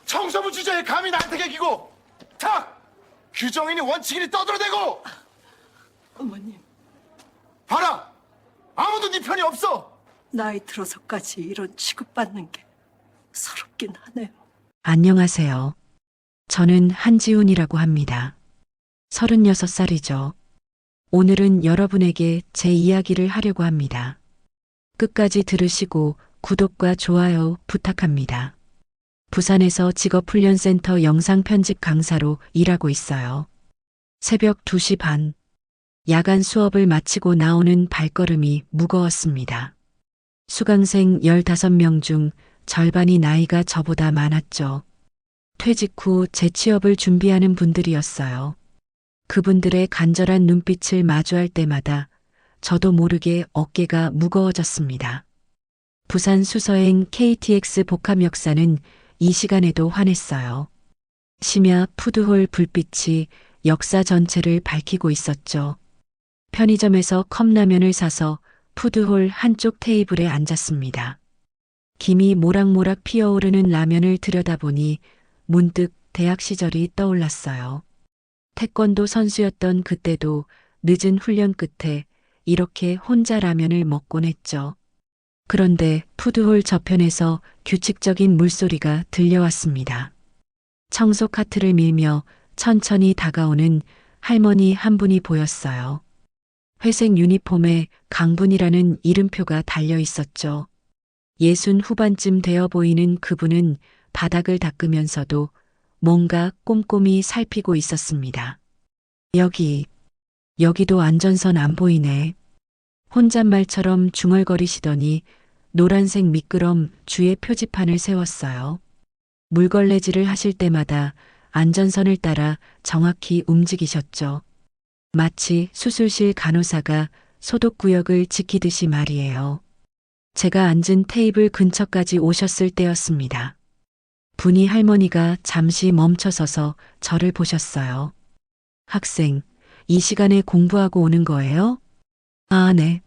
청소부 주제에 감히 나한테 개기고 탁! 규정이니 원칙이니 떠들어대고! 어머님, 봐라! 아무도 네 편이 없어! 나이 들어서까지 이런 취급받는 게 서럽긴 하네요. 안녕하세요. 저는 한지훈이라고 합니다. 36살이죠. 오늘은 여러분에게 제 이야기를 하려고 합니다. 끝까지 들으시고 구독과 좋아요 부탁합니다. 부산에서 직업훈련센터 영상편집 강사로 일하고 있어요. 새벽 2시 반. 야간 수업을 마치고 나오는 발걸음이 무거웠습니다. 수강생 15명 중 절반이 나이가 저보다 많았죠. 퇴직 후 재취업을 준비하는 분들이었어요. 그분들의 간절한 눈빛을 마주할 때마다 저도 모르게 어깨가 무거워졌습니다. 부산 수서행 KTX 복합역사는 이 시간에도 환했어요. 심야 푸드홀 불빛이 역사 전체를 밝히고 있었죠. 편의점에서 컵라면을 사서 푸드홀 한쪽 테이블에 앉았습니다. 김이 모락모락 피어오르는 라면을 들여다보니 문득 대학 시절이 떠올랐어요. 태권도 선수였던 그때도 늦은 훈련 끝에 이렇게 혼자 라면을 먹곤 했죠. 그런데 푸드홀 저편에서 규칙적인 물소리가 들려왔습니다. 청소 카트를 밀며 천천히 다가오는 할머니 한 분이 보였어요. 회색 유니폼에 강분이라는 이름표가 달려 있었죠. 60 후반쯤 되어 보이는 그분은 바닥을 닦으면서도 뭔가 꼼꼼히 살피고 있었습니다. 여기도 안전선 안 보이네. 혼잣말처럼 중얼거리시더니 노란색 미끄럼 주에 표지판을 세웠어요. 물걸레질을 하실 때마다 안전선을 따라 정확히 움직이셨죠. 마치 수술실 간호사가 소독구역을 지키듯이 말이에요. 제가 앉은 테이블 근처까지 오셨을 때였습니다. 분이 할머니가 잠시 멈춰서서 저를 보셨어요. 학생, 이 시간에 공부하고 오는 거예요? 아, 네.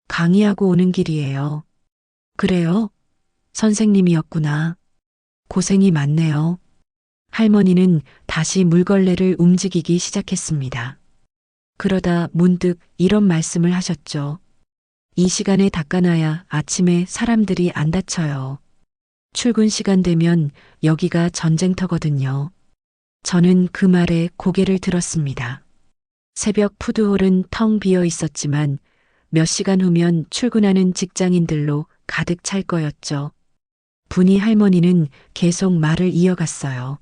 강의하고 오는 길이에요. 그래요? 선생님이었구나. 고생이 많네요. 할머니는 다시 물걸레를 움직이기 시작했습니다. 그러다 문득 이런 말씀을 하셨죠. 이 시간에 닦아놔야 아침에 사람들이 안 다쳐요. 출근 시간 되면 여기가 전쟁터거든요. 저는 그 말에 고개를 들었습니다. 새벽 푸드홀은 텅 비어 있었지만 몇 시간 후면 출근하는 직장인들로 가득 찰 거였죠. 분이 할머니는 계속 말을 이어갔어요.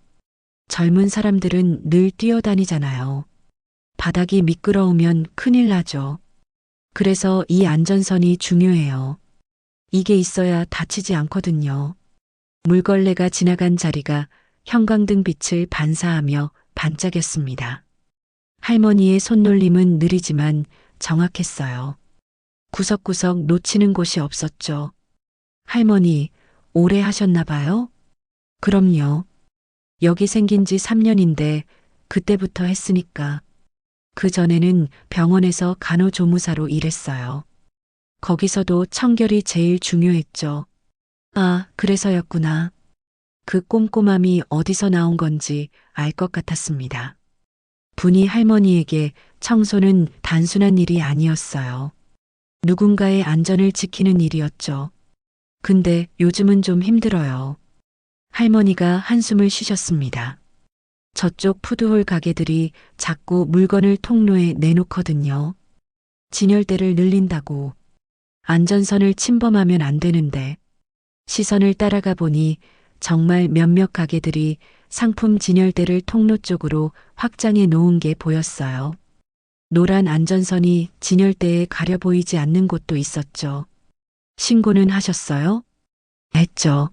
젊은 사람들은 늘 뛰어다니잖아요. 바닥이 미끄러우면 큰일 나죠. 그래서 이 안전선이 중요해요. 이게 있어야 다치지 않거든요. 물걸레가 지나간 자리가 형광등 빛을 반사하며 반짝였습니다. 할머니의 손놀림은 느리지만 정확했어요. 구석구석 놓치는 곳이 없었죠. 할머니, 오래 하셨나 봐요? 그럼요. 여기 생긴 지 3년인데 그때부터 했으니까. 그 전에는 병원에서 간호조무사로 일했어요. 거기서도 청결이 제일 중요했죠. 아, 그래서였구나. 그 꼼꼼함이 어디서 나온 건지 알 것 같았습니다. 분이 할머니에게 청소는 단순한 일이 아니었어요. 누군가의 안전을 지키는 일이었죠. 근데 요즘은 좀 힘들어요. 할머니가 한숨을 쉬셨습니다. 저쪽 푸드홀 가게들이 자꾸 물건을 통로에 내놓거든요. 진열대를 늘린다고. 안전선을 침범하면 안 되는데. 시선을 따라가 보니 정말 몇몇 가게들이 상품 진열대를 통로 쪽으로 확장해 놓은 게 보였어요. 노란 안전선이 진열대에 가려 보이지 않는 곳도 있었죠. 신고는 하셨어요? 했죠.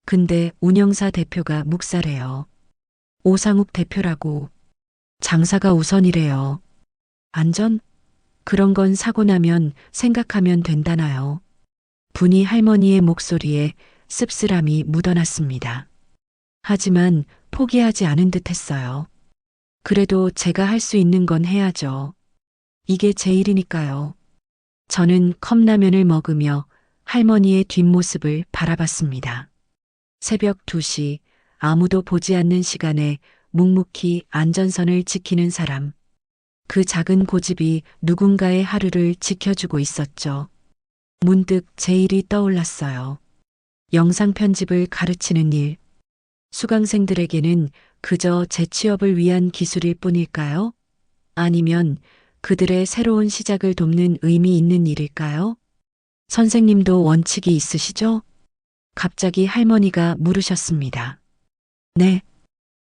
근데 운영사 대표가 묵살해요. 오상욱 대표라고. 장사가 우선이래요. 안전? 그런 건 사고 나면 생각하면 된다나요. 분이 할머니의 목소리에 씁쓸함이 묻어났습니다. 하지만 포기하지 않은 듯 했어요. 그래도 제가 할 수 있는 건 해야죠. 이게 제 일이니까요. 저는 컵라면을 먹으며 할머니의 뒷모습을 바라봤습니다. 새벽 2시 아무도 보지 않는 시간에 묵묵히 안전선을 지키는 사람. 그 작은 고집이 누군가의 하루를 지켜주고 있었죠. 문득 제 일이 떠올랐어요. 영상 편집을 가르치는 일. 수강생들에게는 그저 재취업을 위한 기술일 뿐일까요? 아니면 그들의 새로운 시작을 돕는 의미 있는 일일까요? 선생님도 원칙이 있으시죠? 갑자기 할머니가 물으셨습니다. 네,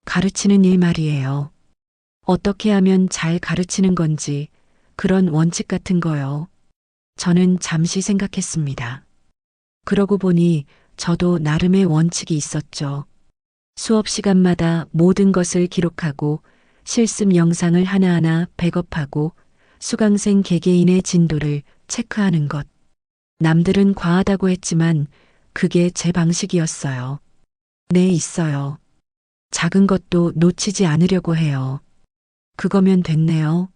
가르치는 일 말이에요. 어떻게 하면 잘 가르치는 건지 그런 원칙 같은 거요. 저는 잠시 생각했습니다. 그러고 보니 저도 나름의 원칙이 있었죠. 수업 시간마다 모든 것을 기록하고 실습 영상을 하나하나 백업하고 수강생 개개인의 진도를 체크하는 것. 남들은 과하다고 했지만 그게 제 방식이었어요. 네, 있어요. 작은 것도 놓치지 않으려고 해요. 그거면 됐네요.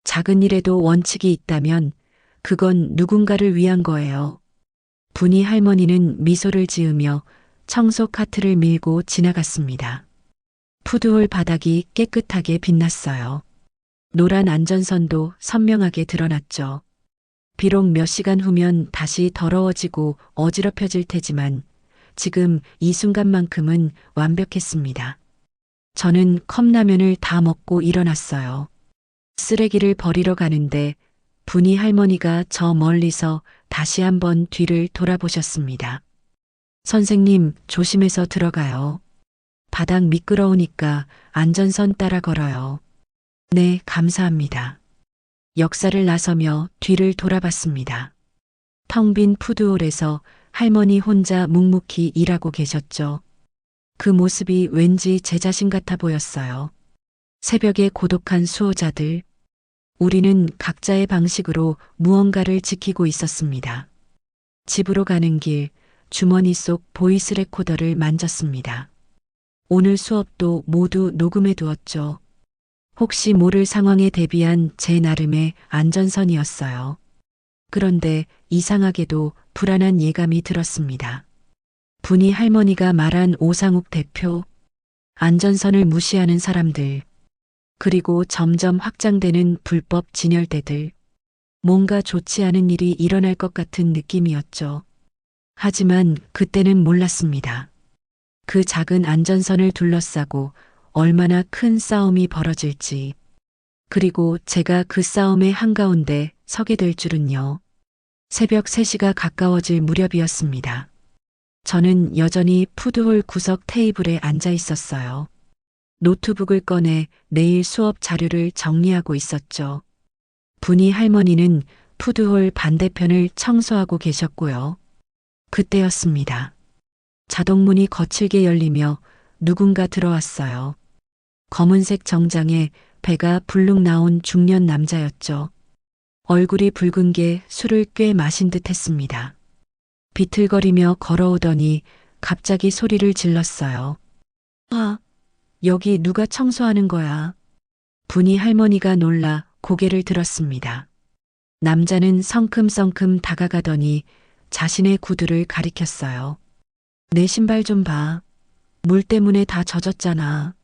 작은 일에도 원칙이 있다면 그건 누군가를 위한 거예요. 분이 할머니는 미소를 지으며 청소 카트를 밀고 지나갔습니다. 푸드홀 바닥이 깨끗하게 빛났어요. 노란 안전선도 선명하게 드러났죠. 비록 몇 시간 후면 다시 더러워지고 어지럽혀질 테지만 지금 이 순간만큼은 완벽했습니다. 저는 컵라면을 다 먹고 일어났어요. 쓰레기를 버리러 가는데 분이 할머니가 저 멀리서 다시 한번 뒤를 돌아보셨습니다. 선생님, 조심해서 들어가요. 바닥 미끄러우니까 안전선 따라 걸어요. 네, 감사합니다. 역사를 나서며 뒤를 돌아봤습니다. 텅 빈 푸드홀에서 할머니 혼자 묵묵히 일하고 계셨죠. 그 모습이 왠지 제 자신 같아 보였어요. 새벽의 고독한 수호자들. 우리는 각자의 방식으로 무언가를 지키고 있었습니다. 집으로 가는 길, 주머니 속 보이스 레코더를 만졌습니다. 오늘 수업도 모두 녹음해 두었죠. 혹시 모를 상황에 대비한 제 나름의 안전선이었어요. 그런데 이상하게도 불안한 예감이 들었습니다. 분이 할머니가 말한 오상욱 대표, 안전선을 무시하는 사람들, 그리고 점점 확장되는 불법 진열대들, 뭔가 좋지 않은 일이 일어날 것 같은 느낌이었죠. 하지만 그때는 몰랐습니다. 그 작은 안전선을 둘러싸고 얼마나 큰 싸움이 벌어질지, 그리고 제가 그 싸움의 한가운데 서게 될 줄은요. 새벽 3시가 가까워질 무렵이었습니다. 저는 여전히 푸드홀 구석 테이블에 앉아 있었어요. 노트북을 꺼내 내일 수업 자료를 정리하고 있었죠. 분이 할머니는 푸드홀 반대편을 청소하고 계셨고요. 그때였습니다. 자동문이 거칠게 열리며 누군가 들어왔어요. 검은색 정장에 배가 불룩 나온 중년 남자였죠. 얼굴이 붉은 게 술을 꽤 마신 듯 했습니다. 비틀거리며 걸어오더니 갑자기 소리를 질렀어요. 아, 여기 누가 청소하는 거야? 분이 할머니가 놀라 고개를 들었습니다. 남자는 성큼성큼 다가가더니 자신의 구두를 가리켰어요. 내 신발 좀 봐. 물 때문에 다 젖었잖아.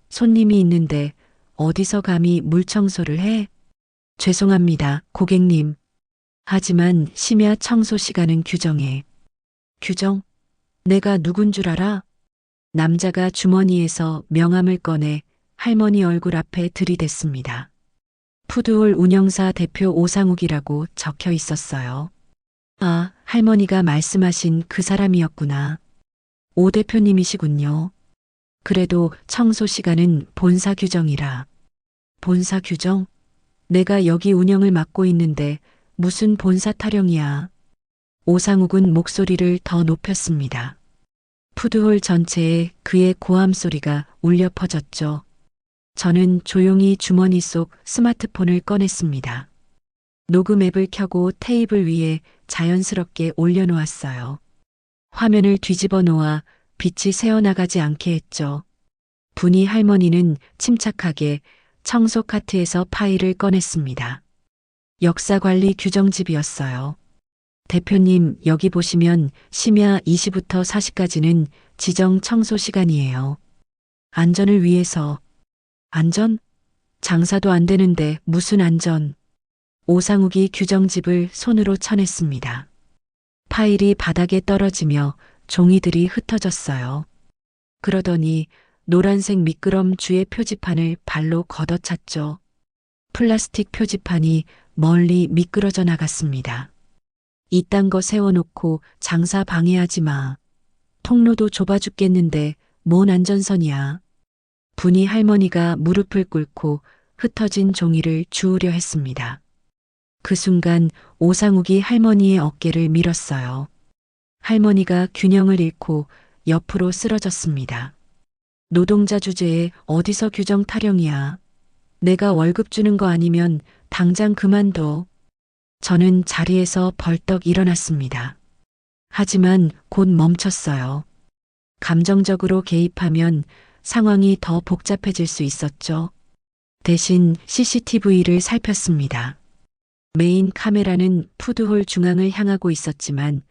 손님이 있는데 어디서 감히 물 청소를 해? 죄송합니다, 고객님. 하지만 심야 청소 시간은 규정에. 규정? 내가 누군 줄 알아? 남자가 주머니에서 명함을 꺼내 할머니 얼굴 앞에 들이댔습니다. 푸드홀 운영사 대표 오상욱이라고 적혀 있었어요. 아, 할머니가 말씀하신 그 사람이었구나. 오 대표님이시군요. 그래도 청소 시간은 본사 규정이라. 본사 규정? 내가 여기 운영을 맡고 있는데 무슨 본사 타령이야. 오상욱은 목소리를 더 높였습니다. 푸드홀 전체에 그의 고함 소리가 울려 퍼졌죠. 저는 조용히 주머니 속 스마트폰을 꺼냈습니다. 녹음 앱을 켜고 테이블 위에 자연스럽게 올려놓았어요. 화면을 뒤집어 놓아 빛이 새어나가지 않게 했죠. 분이 할머니는 침착하게 청소 카트에서 파일을 꺼냈습니다. 역사관리 규정집이었어요. 대표님, 여기 보시면 심야 2시부터 4시까지는 지정 청소 시간이에요. 안전을 위해서. 안전? 장사도 안 되는데 무슨 안전? 오상욱이 규정집을 손으로 쳐냈습니다. 파일이 바닥에 떨어지며 종이들이 흩어졌어요. 그러더니 노란색 미끄럼 주의 표지판을 발로 걷어찼죠. 플라스틱 표지판이 멀리 미끄러져 나갔습니다. 이딴 거 세워놓고 장사 방해하지 마. 통로도 좁아 죽겠는데 뭔 안전선이야. 분이 할머니가 무릎을 꿇고 흩어진 종이를 주우려 했습니다. 그 순간 오상욱이 할머니의 어깨를 밀었어요. 할머니가 균형을 잃고 옆으로 쓰러졌습니다. 노동자 주제에 어디서 규정 타령이야. 내가 월급 주는 거 아니면 당장 그만둬. 저는 자리에서 벌떡 일어났습니다. 하지만 곧 멈췄어요. 감정적으로 개입하면 상황이 더 복잡해질 수 있었죠. 대신 CCTV를 살폈습니다. 메인 카메라는 푸드홀 중앙을 향하고 있었지만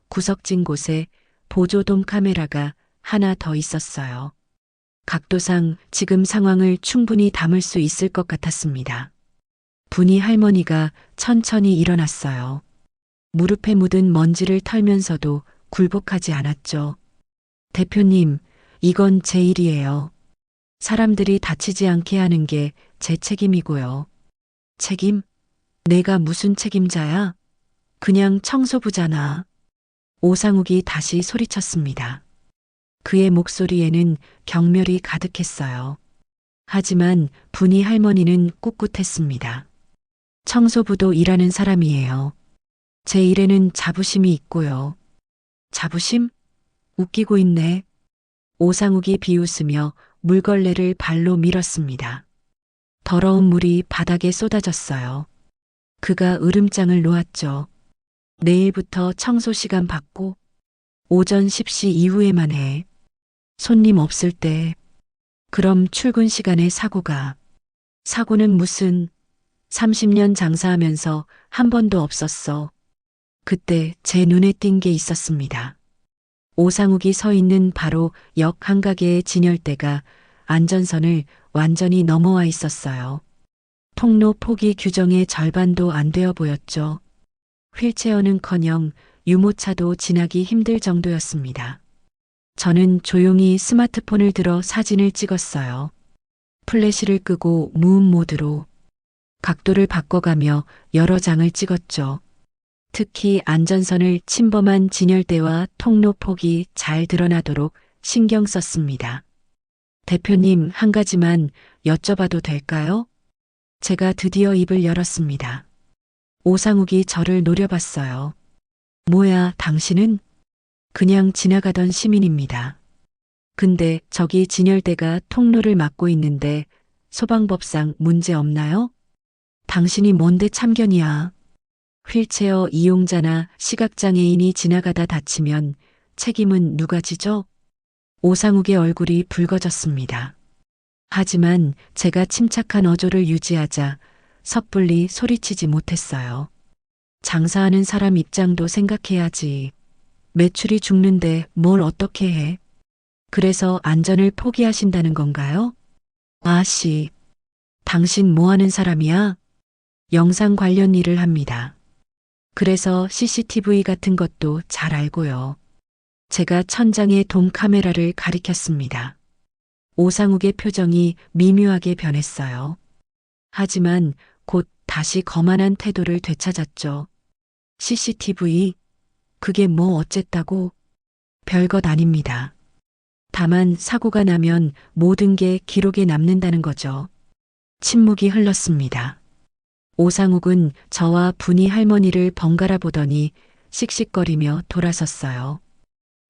구석진 곳에 보조돔 카메라가 하나 더 있었어요. 각도상 지금 상황을 충분히 담을 수 있을 것 같았습니다. 분이 할머니가 천천히 일어났어요. 무릎에 묻은 먼지를 털면서도 굴복하지 않았죠. 대표님, 이건 제 일이에요. 사람들이 다치지 않게 하는 게 제 책임이고요. 책임? 내가 무슨 책임자야? 그냥 청소부잖아. 오상욱이 다시 소리쳤습니다. 그의 목소리에는 경멸이 가득했어요. 하지만 분이 할머니는 꿋꿋했습니다. 청소부도 일하는 사람이에요. 제 일에는 자부심이 있고요. 자부심? 웃기고 있네. 오상욱이 비웃으며 물걸레를 발로 밀었습니다. 더러운 물이 바닥에 쏟아졌어요. 그가 으름장을 놓았죠. 내일부터 청소 시간 받고 오전 10시 이후에만 해. 손님 없을 때. 그럼 출근 시간에 사고가. 사고는 무슨 30년 장사하면서 한 번도 없었어. 그때 제 눈에 띈 게 있었습니다. 오상욱이 서 있는 바로 역 한가게의 진열대가 안전선을 완전히 넘어와 있었어요. 통로 폭이 규정의 절반도 안 되어 보였죠. 휠체어는커녕 유모차도 지나기 힘들 정도였습니다. 저는 조용히 스마트폰을 들어 사진을 찍었어요. 플래시를 끄고 무음 모드로 각도를 바꿔가며 여러 장을 찍었죠. 특히 안전선을 침범한 진열대와 통로 폭이 잘 드러나도록 신경 썼습니다. 대표님, 한 가지만 여쭤봐도 될까요? 제가 드디어 입을 열었습니다. 오상욱이 저를 노려봤어요. 뭐야, 당신은? 그냥 지나가던 시민입니다. 근데 저기 진열대가 통로를 막고 있는데 소방법상 문제 없나요? 당신이 뭔데 참견이야. 휠체어 이용자나 시각장애인이 지나가다 다치면 책임은 누가 지죠? 오상욱의 얼굴이 붉어졌습니다. 하지만 제가 침착한 어조를 유지하자 섣불리 소리치지 못했어요. 장사하는 사람 입장도 생각해야지. 매출이 죽는데 뭘 어떻게 해? 그래서 안전을 포기하신다는 건가요? 아씨, 당신 뭐 하는 사람이야? 영상 관련 일을 합니다. 그래서 CCTV 같은 것도 잘 알고요. 제가 천장에 돔 카메라를 가리켰습니다. 오상욱의 표정이 미묘하게 변했어요. 하지만 곧 다시 거만한 태도를 되찾았죠. CCTV? 그게 뭐 어쨌다고? 별것 아닙니다. 다만 사고가 나면 모든 게 기록에 남는다는 거죠. 침묵이 흘렀습니다. 오상욱은 저와 분이 할머니를 번갈아 보더니 씩씩거리며 돌아섰어요.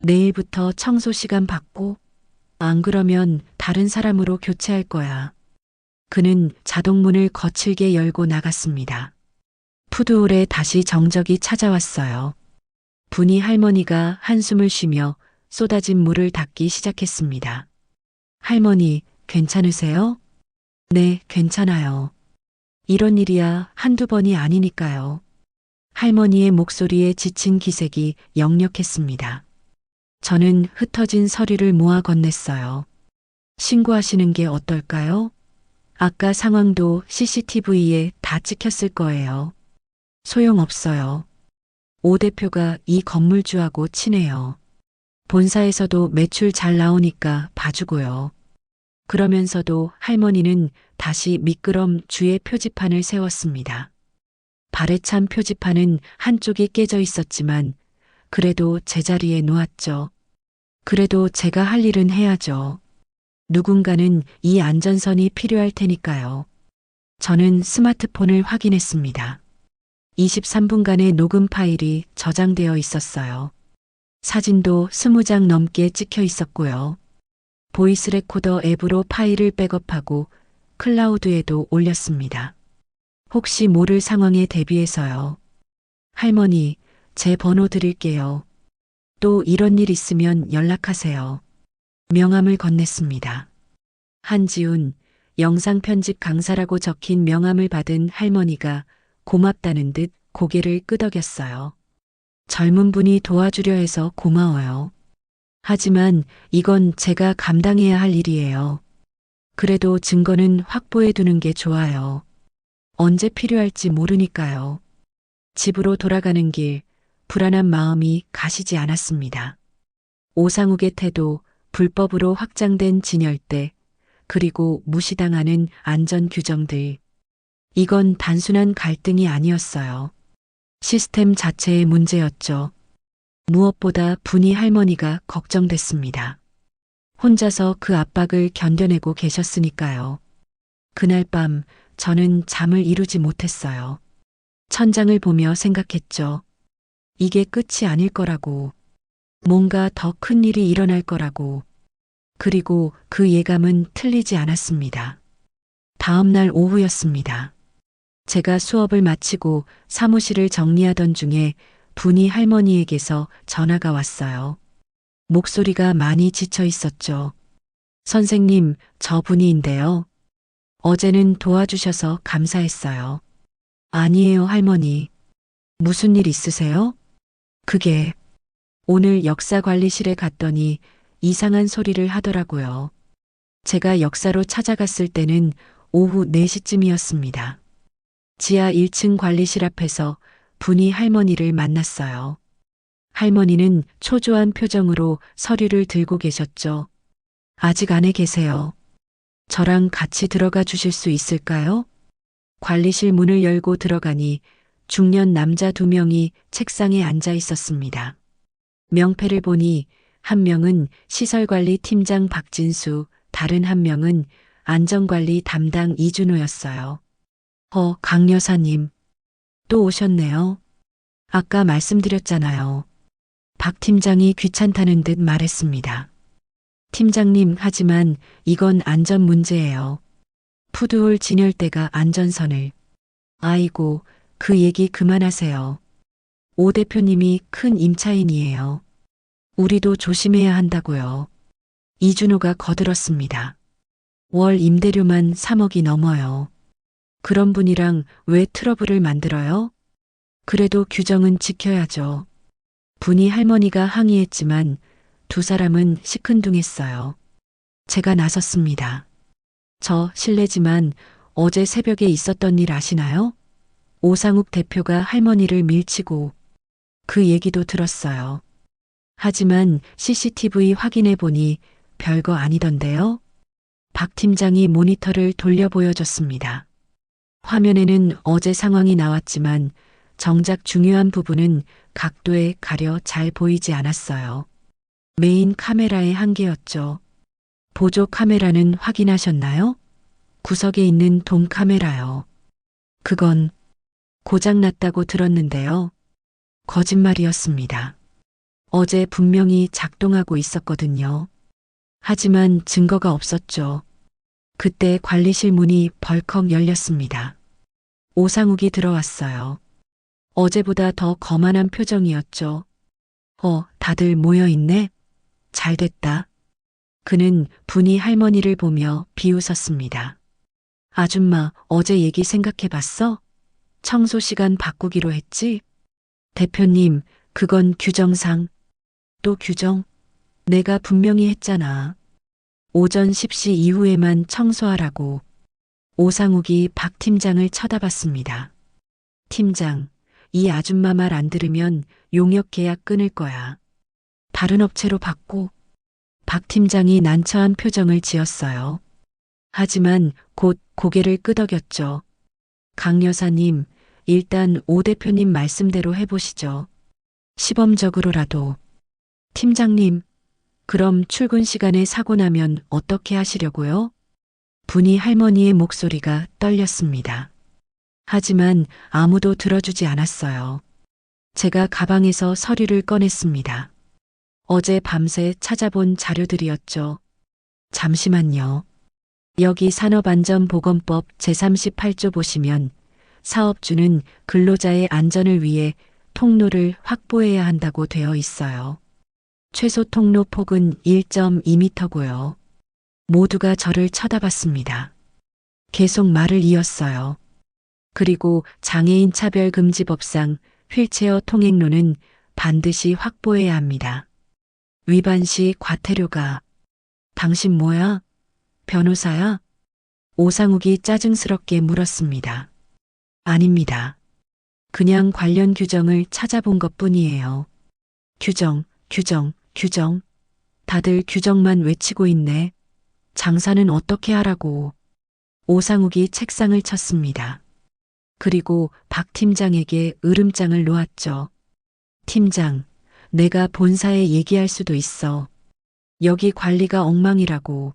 내일부터 청소 시간 받고, 안 그러면 다른 사람으로 교체할 거야. 그는 자동문을 거칠게 열고 나갔습니다. 푸드홀에 다시 정적이 찾아왔어요. 분이 할머니가 한숨을 쉬며 쏟아진 물을 닦기 시작했습니다. 할머니, 괜찮으세요? 네, 괜찮아요. 이런 일이야 한두 번이 아니니까요. 할머니의 목소리에 지친 기색이 역력했습니다. 저는 흩어진 서류를 모아 건넸어요. 신고하시는 게 어떨까요? 아까 상황도 CCTV에 다 찍혔을 거예요. 소용없어요. 오 대표가 이 건물주하고 친해요. 본사에서도 매출 잘 나오니까 봐주고요. 그러면서도 할머니는 다시 미끄럼 주의 표지판을 세웠습니다. 발에 찬 표지판은 한쪽이 깨져 있었지만 그래도 제자리에 놓았죠. 그래도 제가 할 일은 해야죠. 누군가는 이 안전선이 필요할 테니까요. 저는 스마트폰을 확인했습니다. 23분간의 녹음 파일이 저장되어 있었어요. 사진도 20장 넘게 찍혀 있었고요. 보이스 레코더 앱으로 파일을 백업하고 클라우드에도 올렸습니다. 혹시 모를 상황에 대비해서요. 할머니, 제 번호 드릴게요. 또 이런 일 있으면 연락하세요. 명함을 건넸습니다. 한지훈, 영상편집 강사라고 적힌 명함을 받은 할머니가 고맙다는 듯 고개를 끄덕였어요. 젊은 분이 도와주려 해서 고마워요. 하지만 이건 제가 감당해야 할 일이에요. 그래도 증거는 확보해 두는 게 좋아요. 언제 필요할지 모르니까요. 집으로 돌아가는 길, 불안한 마음이 가시지 않았습니다. 오상욱의 태도, 불법으로 확장된 진열대, 그리고 무시당하는 안전 규정들. 이건 단순한 갈등이 아니었어요. 시스템 자체의 문제였죠. 무엇보다 분이 할머니가 걱정됐습니다. 혼자서 그 압박을 견뎌내고 계셨으니까요. 그날 밤 저는 잠을 이루지 못했어요. 천장을 보며 생각했죠. 이게 끝이 아닐 거라고. 뭔가 더 큰 일이 일어날 거라고. 그리고 그 예감은 틀리지 않았습니다. 다음 날 오후였습니다. 제가 수업을 마치고 사무실을 정리하던 중에 분이 할머니에게서 전화가 왔어요. 목소리가 많이 지쳐 있었죠. 선생님, 저 분이인데요. 어제는 도와주셔서 감사했어요. 아니에요, 할머니. 무슨 일 있으세요? 그게 오늘 역사관리실에 갔더니 이상한 소리를 하더라고요. 제가 역사로 찾아갔을 때는 오후 4시쯤이었습니다. 지하 1층 관리실 앞에서 분이 할머니를 만났어요. 할머니는 초조한 표정으로 서류를 들고 계셨죠. 아직 안에 계세요. 저랑 같이 들어가 주실 수 있을까요? 관리실 문을 열고 들어가니 중년 남자 2명이 책상에 앉아 있었습니다. 명패를 보니 한 명은 시설관리 팀장 박진수, 다른 한 명은 안전관리 담당 이준호였어요. 강 여사님. 또 오셨네요. 아까 말씀드렸잖아요. 박 팀장이 귀찮다는 듯 말했습니다. 팀장님, 하지만 이건 안전 문제예요. 푸드홀 진열대가 안전선을. 아이고, 그 얘기 그만하세요. 오 대표님이 큰 임차인이에요. 우리도 조심해야 한다고요. 이준호가 거들었습니다. 월 임대료만 3억이 넘어요. 그런 분이랑 왜 트러블을 만들어요? 그래도 규정은 지켜야죠. 분이 할머니가 항의했지만 두 사람은 시큰둥했어요. 제가 나섰습니다. 저 실례지만 어제 새벽에 있었던 일 아시나요? 오상욱 대표가 할머니를 밀치고. 그 얘기도 들었어요. 하지만 CCTV 확인해 보니 별거 아니던데요. 박 팀장이 모니터를 돌려 보여줬습니다. 화면에는 어제 상황이 나왔지만 정작 중요한 부분은 각도에 가려 잘 보이지 않았어요. 메인 카메라의 한계였죠. 보조 카메라는 확인하셨나요? 구석에 있는 돔 카메라요. 그건 고장났다고 들었는데요. 거짓말이었습니다. 어제 분명히 작동하고 있었거든요. 하지만 증거가 없었죠. 그때 관리실 문이 벌컥 열렸습니다. 오상욱이 들어왔어요. 어제보다 더 거만한 표정이었죠. 다들 모여있네? 잘됐다. 그는 분이 할머니를 보며 비웃었습니다. 아줌마, 어제 얘기 생각해봤어? 청소 시간 바꾸기로 했지? 대표님, 그건 규정상. 또 규정? 내가 분명히 했잖아. 오전 10시 이후에만 청소하라고. 오상욱이 박 팀장을 쳐다봤습니다. 팀장, 이 아줌마 말 안 들으면 용역 계약 끊을 거야. 다른 업체로 바꿔. 박 팀장이 난처한 표정을 지었어요. 하지만 곧 고개를 끄덕였죠. 강 여사님, 일단 오 대표님 말씀대로 해보시죠. 시범적으로라도. 팀장님, 그럼 출근 시간에 사고 나면 어떻게 하시려고요? 분이 할머니의 목소리가 떨렸습니다. 하지만 아무도 들어주지 않았어요. 제가 가방에서 서류를 꺼냈습니다. 어제 밤새 찾아본 자료들이었죠. 잠시만요. 여기 산업안전보건법 제38조 보시면 사업주는 근로자의 안전을 위해 통로를 확보해야 한다고 되어 있어요. 최소 통로 폭은 1.2m고요. 모두가 저를 쳐다봤습니다. 계속 말을 이었어요. 그리고 장애인 차별금지법상 휠체어 통행로는 반드시 확보해야 합니다. 위반 시 과태료가. 당신 뭐야? 변호사야? 오상욱이 짜증스럽게 물었습니다. 아닙니다. 그냥 관련 규정을 찾아본 것뿐이에요. 규정, 규정, 규정. 다들 규정만 외치고 있네. 장사는 어떻게 하라고. 오상욱이 책상을 쳤습니다. 그리고 박 팀장에게 으름장을 놓았죠. 팀장, 내가 본사에 얘기할 수도 있어. 여기 관리가 엉망이라고.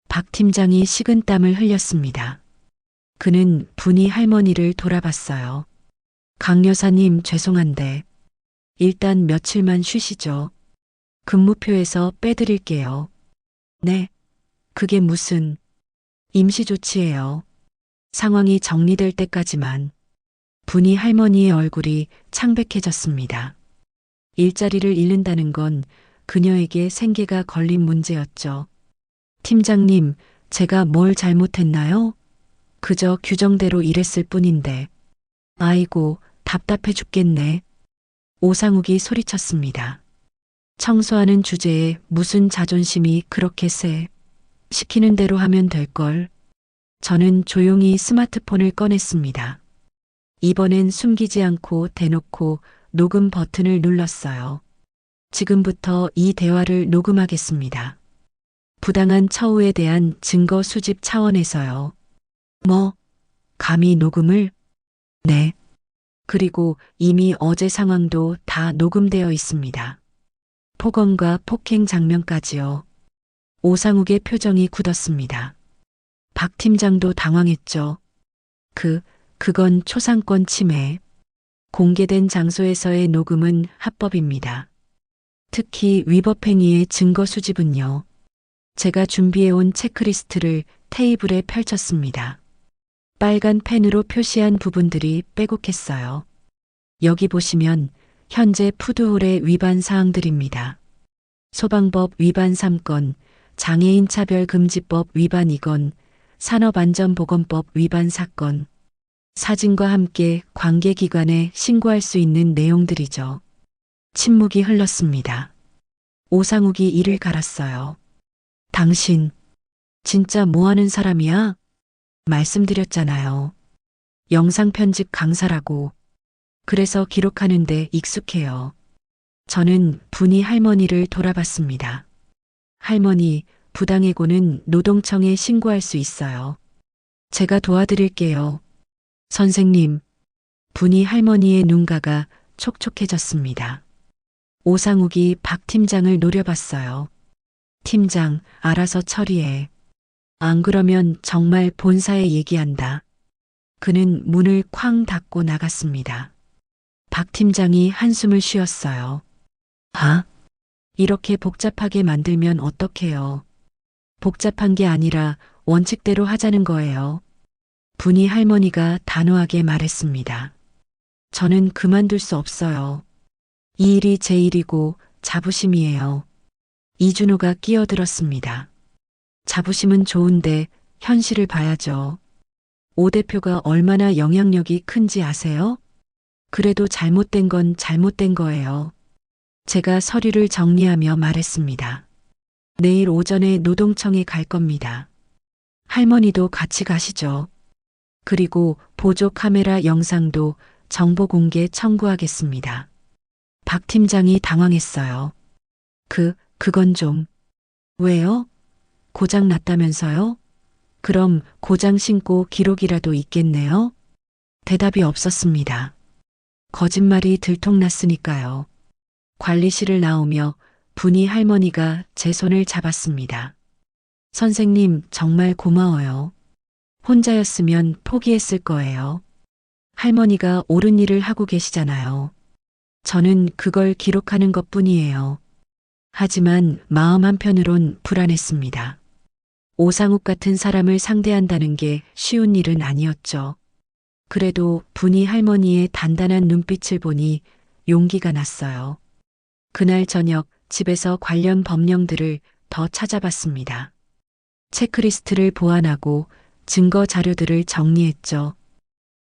박 팀장이 식은땀을 흘렸습니다. 그는 분이 할머니를 돌아봤어요. 강 여사님 죄송한데 일단 며칠만 쉬시죠. 근무표에서 빼드릴게요. 네, 그게 무슨 임시조치예요. 상황이 정리될 때까지만. 분이 할머니의 얼굴이 창백해졌습니다. 일자리를 잃는다는 건 그녀에게 생계가 걸린 문제였죠. 팀장님, 제가 뭘 잘못했나요? 그저 규정대로 일했을 뿐인데. 아이고, 답답해 죽겠네. 오상욱이 소리쳤습니다. 청소하는 주제에 무슨 자존심이 그렇게 세. 시키는 대로 하면 될걸. 저는 조용히 스마트폰을 꺼냈습니다. 이번엔 숨기지 않고 대놓고 녹음 버튼을 눌렀어요. 지금부터 이 대화를 녹음하겠습니다. 부당한 처우에 대한 증거 수집 차원에서요. 뭐? 감히 녹음을? 네. 그리고 이미 어제 상황도 다 녹음되어 있습니다. 폭언과 폭행 장면까지요. 오상욱의 표정이 굳었습니다. 박 팀장도 당황했죠. 그건 초상권 침해. 공개된 장소에서의 녹음은 합법입니다. 특히 위법행위의 증거 수집은요. 제가 준비해온 체크리스트를 테이블에 펼쳤습니다. 빨간 펜으로 표시한 부분들이 빼곡했어요. 여기 보시면 현재 푸드홀의 위반 사항들입니다. 소방법 위반 3건, 장애인 차별금지법 위반 2건, 산업안전보건법 위반 사건. 사진과 함께 관계기관에 신고할 수 있는 내용들이죠. 침묵이 흘렀습니다. 오상욱이 이를 갈았어요. 당신, 진짜 뭐하는 사람이야? 말씀드렸잖아요. 영상 편집 강사라고. 그래서 기록하는데 익숙해요. 저는 분이 할머니를 돌아봤습니다. 할머니, 부당해고는 노동청에 신고할 수 있어요. 제가 도와드릴게요. 선생님, 분이 할머니의 눈가가 촉촉해졌습니다. 오상욱이 박 팀장을 노려봤어요. 팀장, 알아서 처리해. 안 그러면 정말 본사에 얘기한다. 그는 문을 쾅 닫고 나갔습니다. 박 팀장이 한숨을 쉬었어요. 아? 이렇게 복잡하게 만들면 어떡해요? 복잡한 게 아니라 원칙대로 하자는 거예요. 분이 할머니가 단호하게 말했습니다. 저는 그만둘 수 없어요. 이 일이 제 일이고 자부심이에요. 이준호가 끼어들었습니다. 자부심은 좋은데 현실을 봐야죠. 오 대표가 얼마나 영향력이 큰지 아세요? 그래도 잘못된 건 잘못된 거예요. 제가 서류를 정리하며 말했습니다. 내일 오전에 노동청에 갈 겁니다. 할머니도 같이 가시죠. 그리고 보조 카메라 영상도 정보 공개 청구하겠습니다. 박 팀장이 당황했어요. 그건 좀. 왜요? 고장 났다면서요? 그럼 고장 신고 기록이라도 있겠네요? 대답이 없었습니다. 거짓말이 들통났으니까요. 관리실을 나오며 분이 할머니가 제 손을 잡았습니다. 선생님, 정말 고마워요. 혼자였으면 포기했을 거예요. 할머니가 옳은 일을 하고 계시잖아요. 저는 그걸 기록하는 것 뿐이에요. 하지만 마음 한편으론 불안했습니다. 오상욱 같은 사람을 상대한다는 게 쉬운 일은 아니었죠. 그래도 분이 할머니의 단단한 눈빛을 보니 용기가 났어요. 그날 저녁 집에서 관련 법령들을 더 찾아봤습니다. 체크리스트를 보완하고 증거 자료들을 정리했죠.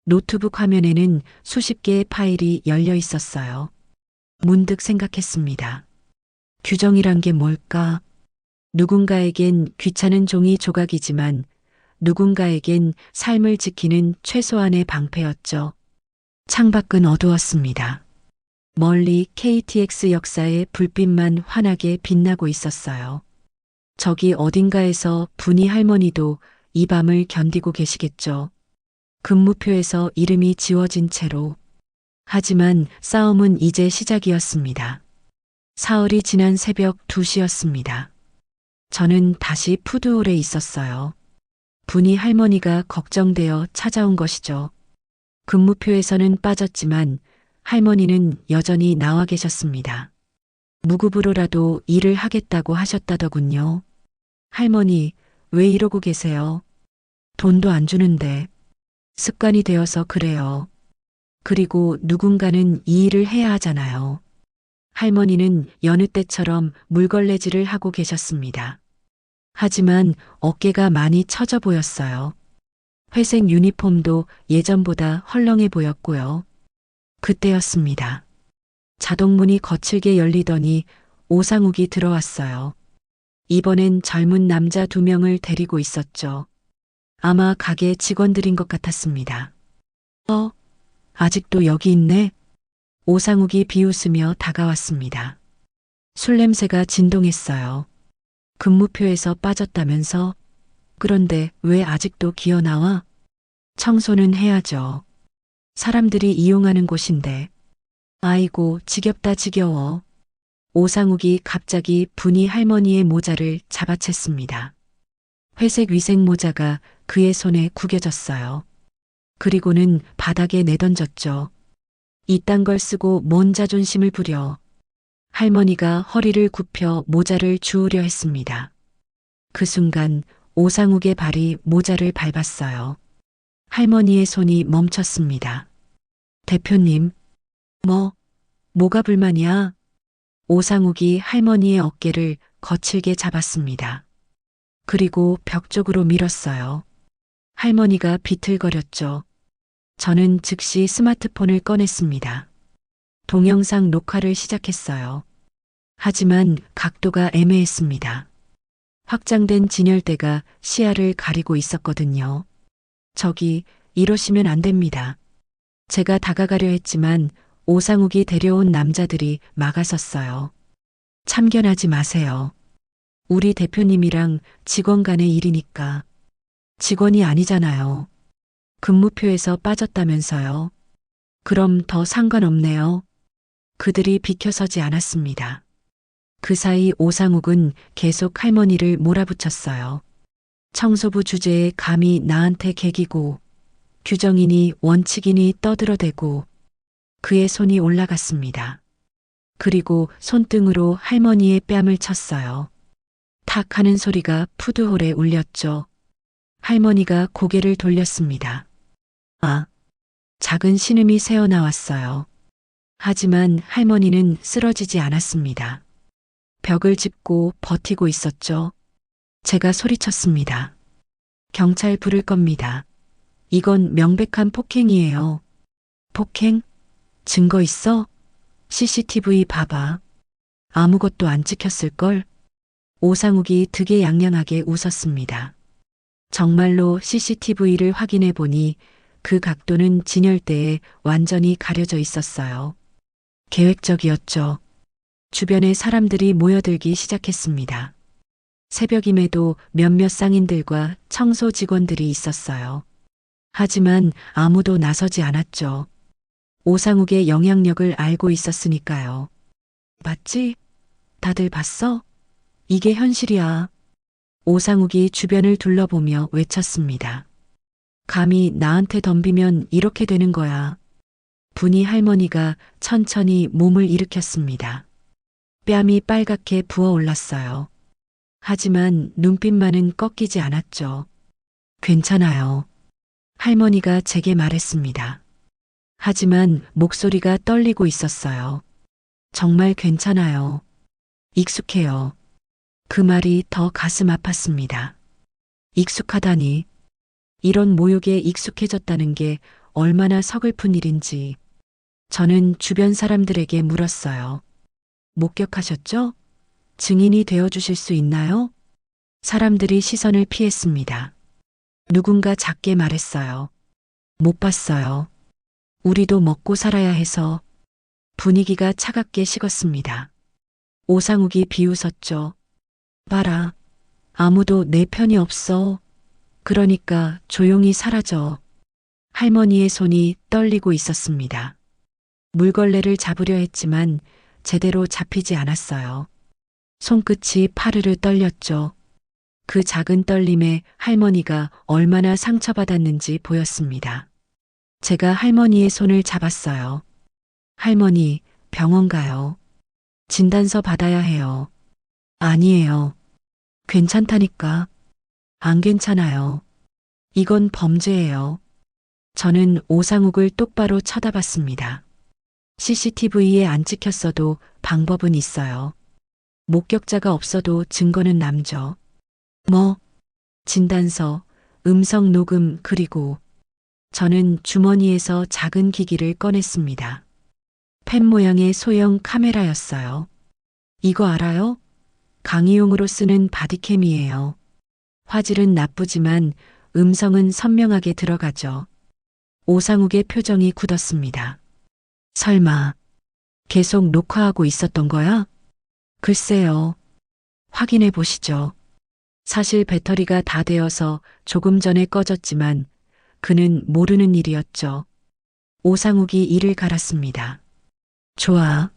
노트북 화면에는 수십 개의 파일이 열려 있었어요. 문득 생각했습니다. 규정이란 게 뭘까? 누군가에겐 귀찮은 종이 조각이지만 누군가에겐 삶을 지키는 최소한의 방패였죠. 창밖은 어두웠습니다. 멀리 KTX 역사의 불빛만 환하게 빛나고 있었어요. 저기 어딘가에서 분이 할머니도 이 밤을 견디고 계시겠죠. 근무표에서 이름이 지워진 채로. 하지만 싸움은 이제 시작이었습니다. 사흘이 지난 새벽 2시였습니다. 저는 다시 푸드홀에 있었어요. 분이 할머니가 걱정되어 찾아온 것이죠. 근무표에서는 빠졌지만 할머니는 여전히 나와 계셨습니다. 무급으로라도 일을 하겠다고 하셨다더군요. 할머니, 왜 이러고 계세요? 돈도 안 주는데. 습관이 되어서 그래요. 그리고 누군가는 이 일을 해야 하잖아요. 할머니는 여느 때처럼 물걸레질을 하고 계셨습니다. 하지만 어깨가 많이 처져 보였어요. 회색 유니폼도 예전보다 헐렁해 보였고요. 그때였습니다. 자동문이 거칠게 열리더니 오상욱이 들어왔어요. 이번엔 젊은 남자 2명을 데리고 있었죠. 아마 가게 직원들인 것 같았습니다. 아직도 여기 있네? 오상욱이 비웃으며 다가왔습니다. 술 냄새가 진동했어요. 근무표에서 빠졌다면서? 그런데 왜 아직도 기어 나와? 청소는 해야죠. 사람들이 이용하는 곳인데. 아이고, 지겹다 지겨워. 오상욱이 갑자기 분이 할머니의 모자를 잡아챘습니다. 회색 위생 모자가 그의 손에 구겨졌어요. 그리고는 바닥에 내던졌죠. 이딴 걸 쓰고 뭔 자존심을 부려. 할머니가 허리를 굽혀 모자를 주우려 했습니다. 그 순간 오상욱의 발이 모자를 밟았어요. 할머니의 손이 멈췄습니다. 대표님, 뭐가 불만이야? 오상욱이 할머니의 어깨를 거칠게 잡았습니다. 그리고 벽 쪽으로 밀었어요. 할머니가 비틀거렸죠. 저는 즉시 스마트폰을 꺼냈습니다. 동영상 녹화를 시작했어요. 하지만 각도가 애매했습니다. 확장된 진열대가 시야를 가리고 있었거든요. 저기, 이러시면 안 됩니다. 제가 다가가려 했지만 오상욱이 데려온 남자들이 막아섰어요. 참견하지 마세요. 우리 대표님이랑 직원 간의 일이니까. 직원이 아니잖아요. 근무표에서 빠졌다면서요. 그럼 더 상관없네요. 그들이 비켜서지 않았습니다. 그 사이 오상욱은 계속 할머니를 몰아붙였어요. 청소부 주제에 감히 나한테 개기고 규정이니 원칙이니 떠들어대고 그의 손이 올라갔습니다. 그리고 손등으로 할머니의 뺨을 쳤어요. 탁 하는 소리가 푸드홀에 울렸죠. 할머니가 고개를 돌렸습니다. 작은 신음이 새어나왔어요. 하지만 할머니는 쓰러지지 않았습니다. 벽을 짚고 버티고 있었죠. 제가 소리쳤습니다. 경찰 부를 겁니다. 이건 명백한 폭행이에요. 폭행? 증거 있어? CCTV 봐봐. 아무것도 안 찍혔을걸? 오상욱이 득에양양하게 웃었습니다. 정말로 CCTV를 확인해 보니 그 각도는 진열대에 완전히 가려져 있었어요. 계획적이었죠. 주변에 사람들이 모여들기 시작했습니다. 새벽임에도 몇몇 상인들과 청소 직원들이 있었어요. 하지만 아무도 나서지 않았죠. 오상욱의 영향력을 알고 있었으니까요. 맞지? 다들 봤어? 이게 현실이야. 오상욱이 주변을 둘러보며 외쳤습니다. 감히 나한테 덤비면 이렇게 되는 거야. 분이 할머니가 천천히 몸을 일으켰습니다. 뺨이 빨갛게 부어올랐어요. 하지만 눈빛만은 꺾이지 않았죠. 괜찮아요. 할머니가 제게 말했습니다. 하지만 목소리가 떨리고 있었어요. 정말 괜찮아요. 익숙해요. 그 말이 더 가슴 아팠습니다. 익숙하다니. 이런 모욕에 익숙해졌다는 게 얼마나 서글픈 일인지. 저는 주변 사람들에게 물었어요. 목격하셨죠? 증인이 되어주실 수 있나요? 사람들이 시선을 피했습니다. 누군가 작게 말했어요. 못 봤어요. 우리도 먹고 살아야 해서. 분위기가 차갑게 식었습니다. 오상욱이 비웃었죠. 봐라. 아무도 내 편이 없어. 그러니까 조용히 사라져. 할머니의 손이 떨리고 있었습니다. 물걸레를 잡으려 했지만 제대로 잡히지 않았어요. 손끝이 파르르 떨렸죠. 그 작은 떨림에 할머니가 얼마나 상처받았는지 보였습니다. 제가 할머니의 손을 잡았어요. 할머니, 병원 가요. 진단서 받아야 해요. 아니에요. 괜찮다니까. 안 괜찮아요. 이건 범죄예요. 저는 오상욱을 똑바로 쳐다봤습니다. CCTV에 안 찍혔어도 방법은 있어요. 목격자가 없어도 증거는 남죠. 뭐? 진단서, 음성 녹음, 그리고 저는 주머니에서 작은 기기를 꺼냈습니다. 펜 모양의 소형 카메라였어요. 이거 알아요? 강의용으로 쓰는 바디캠이에요. 화질은 나쁘지만 음성은 선명하게 들어가죠. 오상욱의 표정이 굳었습니다. 설마 계속 녹화하고 있었던 거야? 글쎄요. 확인해 보시죠. 사실 배터리가 다 되어서 조금 전에 꺼졌지만 그는 모르는 일이었죠. 오상욱이 이를 갈았습니다. 좋아.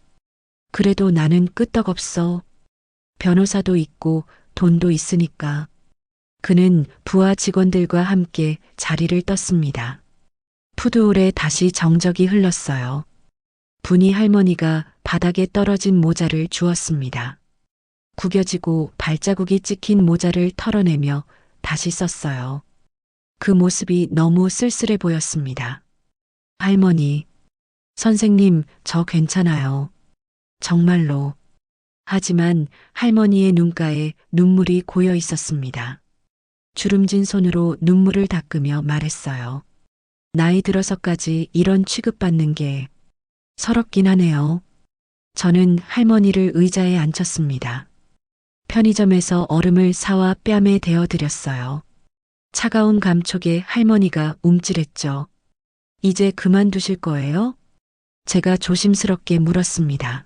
그래도 나는 끄떡없어. 변호사도 있고 돈도 있으니까. 그는 부하 직원들과 함께 자리를 떴습니다. 푸드홀에 다시 정적이 흘렀어요. 분이 할머니가 바닥에 떨어진 모자를 주었습니다. 구겨지고 발자국이 찍힌 모자를 털어내며 다시 썼어요. 그 모습이 너무 쓸쓸해 보였습니다. 할머니, 선생님, 저 괜찮아요. 정말로. 하지만 할머니의 눈가에 눈물이 고여 있었습니다. 주름진 손으로 눈물을 닦으며 말했어요. 나이 들어서까지 이런 취급받는 게 서럽긴 하네요. 저는 할머니를 의자에 앉혔습니다. 편의점에서 얼음을 사와 뺨에 대어드렸어요. 차가운 감촉에 할머니가 움찔했죠. 이제 그만두실 거예요? 제가 조심스럽게 물었습니다.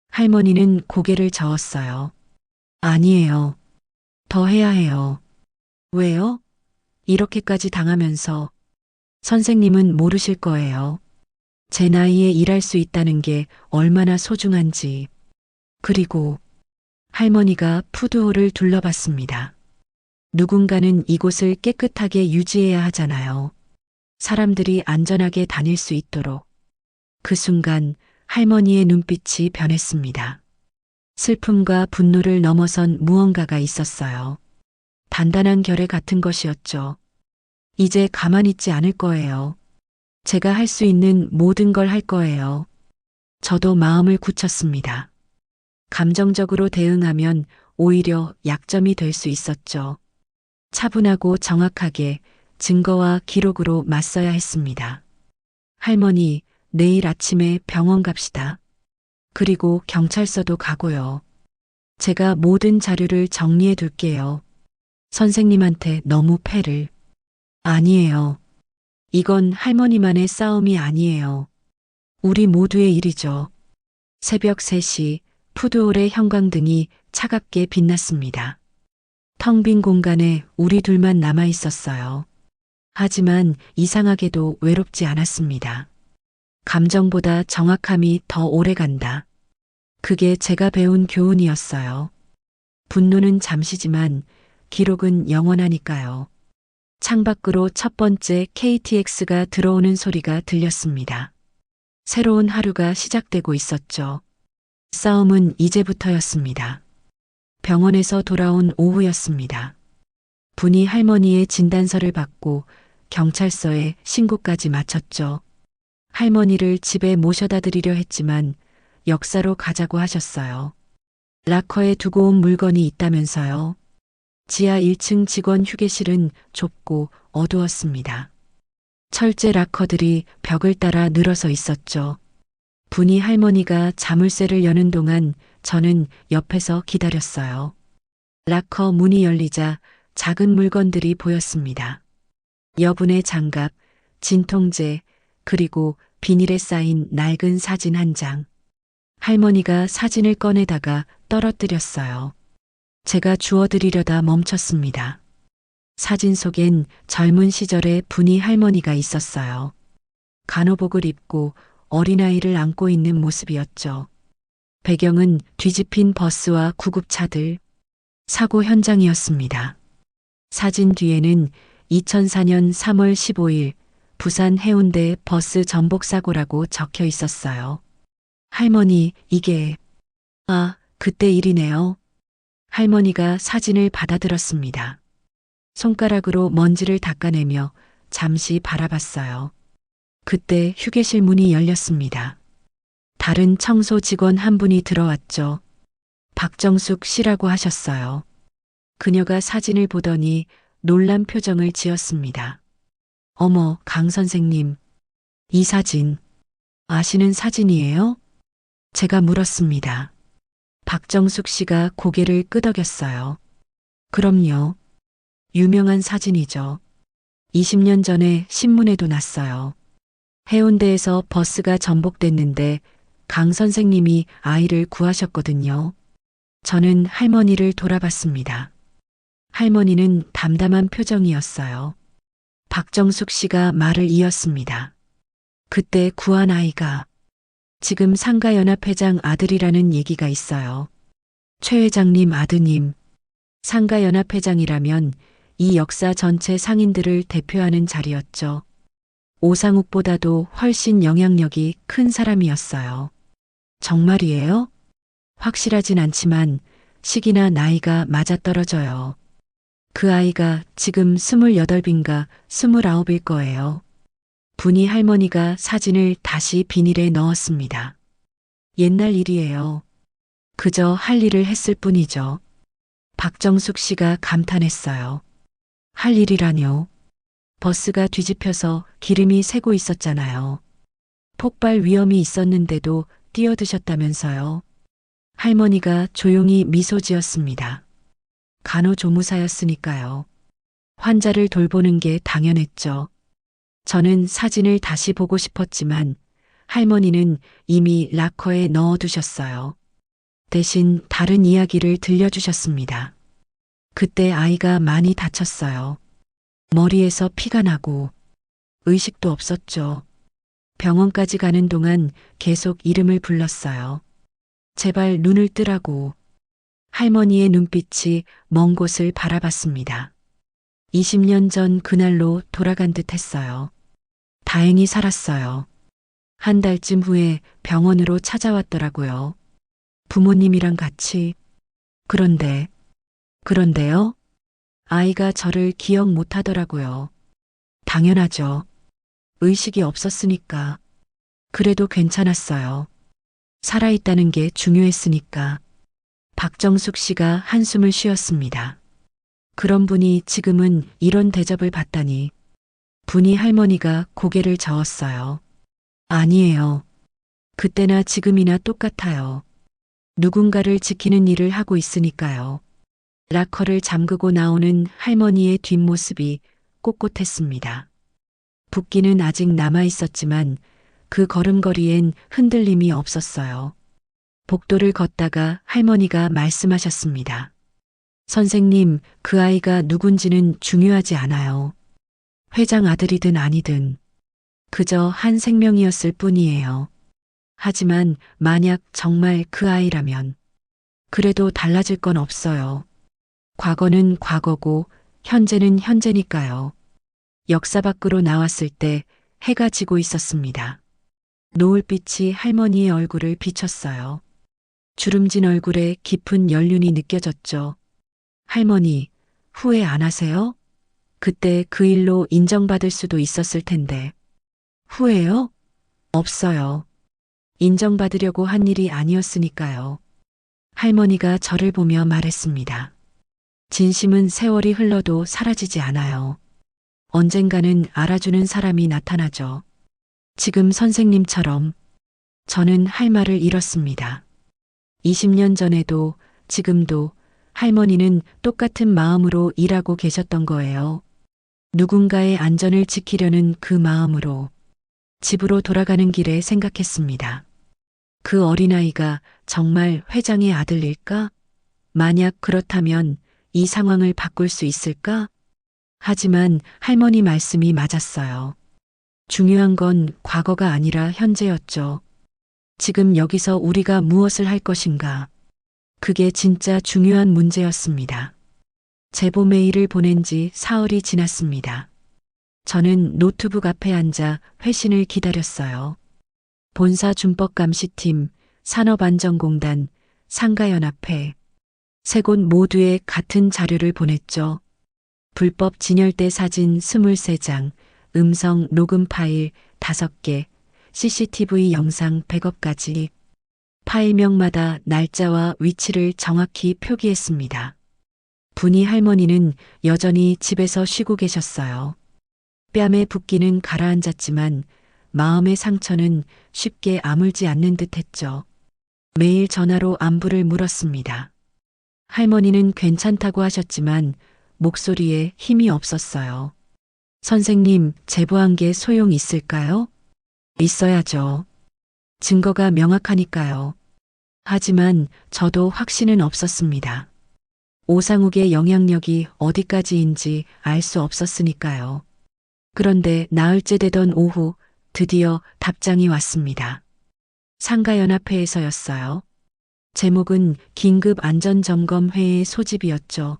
할머니는 고개를 저었어요. 아니에요. 더 해야 해요. 왜요? 이렇게까지 당하면서. 선생님은 모르실 거예요. 제 나이에 일할 수 있다는 게 얼마나 소중한지. 그리고 할머니가 푸드홀을 둘러봤습니다. 누군가는 이곳을 깨끗하게 유지해야 하잖아요. 사람들이 안전하게 다닐 수 있도록. 그 순간 할머니의 눈빛이 변했습니다. 슬픔과 분노를 넘어선 무언가가 있었어요. 단단한 결의 같은 것이었죠. 이제 가만히 있지 않을 거예요. 제가 할 수 있는 모든 걸 할 거예요. 저도 마음을 굳혔습니다. 감정적으로 대응하면 오히려 약점이 될 수 있었죠. 차분하고 정확하게 증거와 기록으로 맞서야 했습니다. 할머니, 내일 아침에 병원 갑시다. 그리고 경찰서도 가고요. 제가 모든 자료를 정리해 둘게요. 선생님한테 너무 패를. 아니에요. 이건 할머니만의 싸움이 아니에요. 우리 모두의 일이죠. 새벽 3시 푸드홀의 형광등이 차갑게 빛났습니다. 텅 빈 공간에 우리 둘만 남아 있었어요. 하지만 이상하게도 외롭지 않았습니다. 감정보다 정확함이 더 오래 간다. 그게 제가 배운 교훈이었어요. 분노는 잠시지만 기록은 영원하니까요. 창밖으로 첫 번째 KTX가 들어오는 소리가 들렸습니다. 새로운 하루가 시작되고 있었죠. 싸움은 이제부터였습니다. 병원에서 돌아온 오후였습니다. 분이 할머니의 진단서를 받고 경찰서에 신고까지 마쳤죠. 할머니를 집에 모셔다 드리려 했지만 역사로 가자고 하셨어요. 락커에 두고 온 물건이 있다면서요. 지하 1층 직원 휴게실은 좁고 어두웠습니다. 철제 락커들이 벽을 따라 늘어서 있었죠. 분이 할머니가 자물쇠를 여는 동안 저는 옆에서 기다렸어요. 락커 문이 열리자 작은 물건들이 보였습니다. 여분의 장갑, 진통제, 그리고 비닐에 쌓인 낡은 사진 한 장. 할머니가 사진을 꺼내다가 떨어뜨렸어요. 제가 주워드리려다 멈췄습니다. 사진 속엔 젊은 시절의 분이 할머니가 있었어요. 간호복을 입고 어린아이를 안고 있는 모습이었죠. 배경은 뒤집힌 버스와 구급차들, 사고 현장이었습니다. 사진 뒤에는 2004년 3월 15일 부산 해운대 버스 전복 사고라고 적혀 있었어요. 할머니, 이게... 그때 일이네요. 할머니가 사진을 받아들었습니다. 손가락으로 먼지를 닦아내며 잠시 바라봤어요. 그때 휴게실 문이 열렸습니다. 다른 청소 직원 한 분이 들어왔죠. 박정숙 씨라고 하셨어요. 그녀가 사진을 보더니 놀란 표정을 지었습니다. 어머, 강 선생님. 이 사진, 아시는 사진이에요? 제가 물었습니다. 박정숙 씨가 고개를 끄덕였어요. 그럼요. 유명한 사진이죠. 20년 전에 신문에도 났어요. 해운대에서 버스가 전복됐는데 강 선생님이 아이를 구하셨거든요. 저는 할머니를 돌아봤습니다. 할머니는 담담한 표정이었어요. 박정숙 씨가 말을 이었습니다. 그때 구한 아이가 지금 상가연합회장 아들이라는 얘기가 있어요. 최 회장님 아드님. 상가연합회장이라면 이 역사 전체 상인들을 대표하는 자리였죠. 오상욱보다도 훨씬 영향력이 큰 사람이었어요. 정말이에요? 확실하진 않지만 시기나 나이가 맞아떨어져요. 그 아이가 지금 28인가 29일 거예요. 분이 할머니가 사진을 다시 비닐에 넣었습니다. 옛날 일이에요. 그저 할 일을 했을 뿐이죠. 박정숙 씨가 감탄했어요. 할 일이라뇨. 버스가 뒤집혀서 기름이 새고 있었잖아요. 폭발 위험이 있었는데도 뛰어드셨다면서요. 할머니가 조용히 미소 지었습니다. 간호조무사였으니까요. 환자를 돌보는 게 당연했죠. 저는 사진을 다시 보고 싶었지만 할머니는 이미 락커에 넣어두셨어요. 대신 다른 이야기를 들려주셨습니다. 그때 아이가 많이 다쳤어요. 머리에서 피가 나고 의식도 없었죠. 병원까지 가는 동안 계속 이름을 불렀어요. 제발 눈을 뜨라고. 할머니의 눈빛이 먼 곳을 바라봤습니다. 20년 전 그날로 돌아간 듯 했어요. 다행히 살았어요. 한 달쯤 후에 병원으로 찾아왔더라고요. 부모님이랑 같이. 그런데요? 아이가 저를 기억 못 하더라고요. 당연하죠. 의식이 없었으니까. 그래도 괜찮았어요. 살아있다는 게 중요했으니까. 박정숙 씨가 한숨을 쉬었습니다. 그런 분이 지금은 이런 대접을 받다니. 분이 할머니가 고개를 저었어요. 아니에요. 그때나 지금이나 똑같아요. 누군가를 지키는 일을 하고 있으니까요. 락커를 잠그고 나오는 할머니의 뒷모습이 꼿꼿했습니다. 붓기는 아직 남아 있었지만 그 걸음걸이엔 흔들림이 없었어요. 복도를 걷다가 할머니가 말씀하셨습니다. 선생님, 그 아이가 누군지는 중요하지 않아요. 회장 아들이든 아니든 그저 한 생명이었을 뿐이에요. 하지만 만약 정말 그 아이라면 그래도 달라질 건 없어요. 과거는 과거고 현재는 현재니까요. 역사 밖으로 나왔을 때 해가 지고 있었습니다. 노을빛이 할머니의 얼굴을 비췄어요. 주름진 얼굴에 깊은 연륜이 느껴졌죠. 할머니, 후회 안 하세요? 그때 그 일로 인정받을 수도 있었을 텐데. 후회요? 없어요. 인정받으려고 한 일이 아니었으니까요. 할머니가 저를 보며 말했습니다. 진심은 세월이 흘러도 사라지지 않아요. 언젠가는 알아주는 사람이 나타나죠. 지금 선생님처럼 저는 할 말을 잃었습니다. 20년 전에도 지금도 할머니는 똑같은 마음으로 일하고 계셨던 거예요. 누군가의 안전을 지키려는 그 마음으로 집으로 돌아가는 길에 생각했습니다. 그 어린아이가 정말 회장의 아들일까? 만약 그렇다면 이 상황을 바꿀 수 있을까? 하지만 할머니 말씀이 맞았어요. 중요한 건 과거가 아니라 현재였죠. 지금 여기서 우리가 무엇을 할 것인가? 그게 진짜 중요한 문제였습니다. 제보 메일을 보낸 지 사흘이 지났습니다. 저는 노트북 앞에 앉아 회신을 기다렸어요. 본사 준법감시팀, 산업안전공단, 상가연합회, 세 곳 모두에 같은 자료를 보냈죠. 불법 진열대 사진 23장, 음성 녹음 파일 5개, CCTV 영상 100업까지 파일명마다 날짜와 위치를 정확히 표기했습니다. 분이 할머니는 여전히 집에서 쉬고 계셨어요. 뺨의 붓기는 가라앉았지만 마음의 상처는 쉽게 아물지 않는 듯 했죠. 매일 전화로 안부를 물었습니다. 할머니는 괜찮다고 하셨지만 목소리에 힘이 없었어요. 선생님, 제보한 게 소용 있을까요? 있어야죠. 증거가 명확하니까요. 하지만 저도 확신은 없었습니다. 오상욱의 영향력이 어디까지인지 알 수 없었으니까요. 그런데 나흘째 되던 오후 드디어 답장이 왔습니다. 상가연합회에서였어요. 제목은 긴급 안전점검 회의 소집이었죠.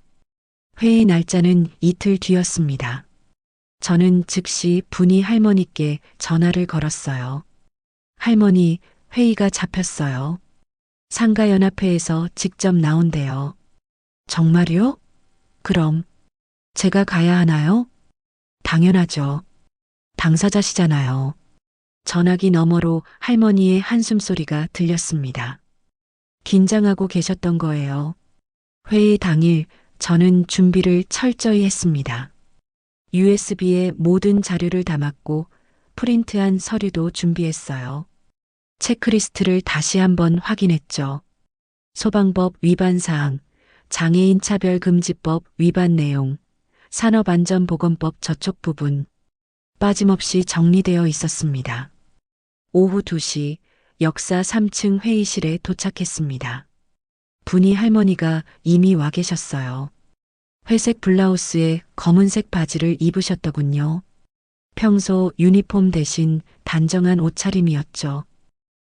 회의 날짜는 이틀 뒤였습니다. 저는 즉시 분이 할머니께 전화를 걸었어요. 할머니, 회의가 잡혔어요. 상가연합회에서 직접 나온대요. 정말요? 그럼 제가 가야 하나요? 당연하죠. 당사자시잖아요. 전화기 너머로 할머니의 한숨소리가 들렸습니다. 긴장하고 계셨던 거예요. 회의 당일 저는 준비를 철저히 했습니다. USB에 모든 자료를 담았고 프린트한 서류도 준비했어요. 체크리스트를 다시 한번 확인했죠. 소방법 위반 사항, 장애인 차별금지법 위반 내용, 산업안전보건법 저촉 부분, 빠짐없이 정리되어 있었습니다. 오후 2시 역사 3층 회의실에 도착했습니다. 분이 할머니가 이미 와 계셨어요. 회색 블라우스에 검은색 바지를 입으셨더군요. 평소 유니폼 대신 단정한 옷차림이었죠.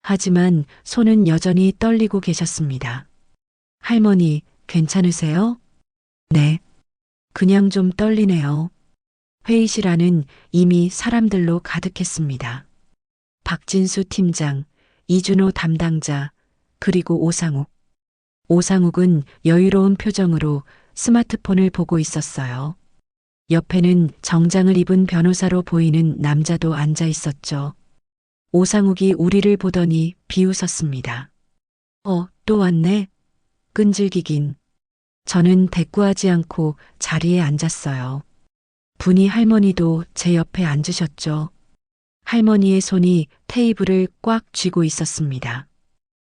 하지만 손은 여전히 떨리고 계셨습니다. 할머니, 괜찮으세요? 네. 그냥 좀 떨리네요. 회의실 안은 이미 사람들로 가득했습니다. 박진수 팀장, 이준호 담당자, 그리고 오상욱. 오상욱은 여유로운 표정으로 스마트폰을 보고 있었어요. 옆에는 정장을 입은 변호사로 보이는 남자도 앉아 있었죠. 오상욱이 우리를 보더니 비웃었습니다. 또 왔네. 끈질기긴. 저는 대꾸하지 않고 자리에 앉았어요. 분이 할머니도 제 옆에 앉으셨죠. 할머니의 손이 테이블을 꽉 쥐고 있었습니다.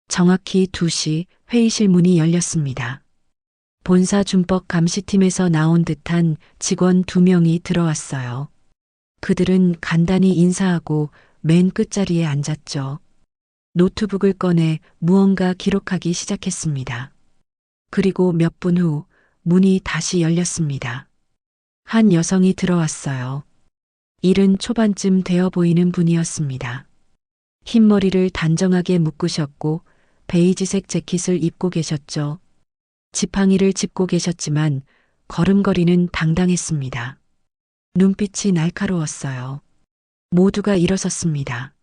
정확히 2시 회의실 문이 열렸습니다. 본사 준법 감시팀에서 나온 듯한 직원 2명이 들어왔어요. 그들은 간단히 인사하고 맨 끝자리에 앉았죠. 노트북을 꺼내 무언가 기록하기 시작했습니다. 그리고 몇 분 후 문이 다시 열렸습니다. 한 여성이 들어왔어요. 일은 초반쯤 되어 보이는 분이었습니다. 흰머리를 단정하게 묶으셨고 베이지색 재킷을 입고 계셨죠. 지팡이를 짚고 계셨지만 걸음걸이는 당당했습니다. 눈빛이 날카로웠어요. 모두가 일어섰습니다.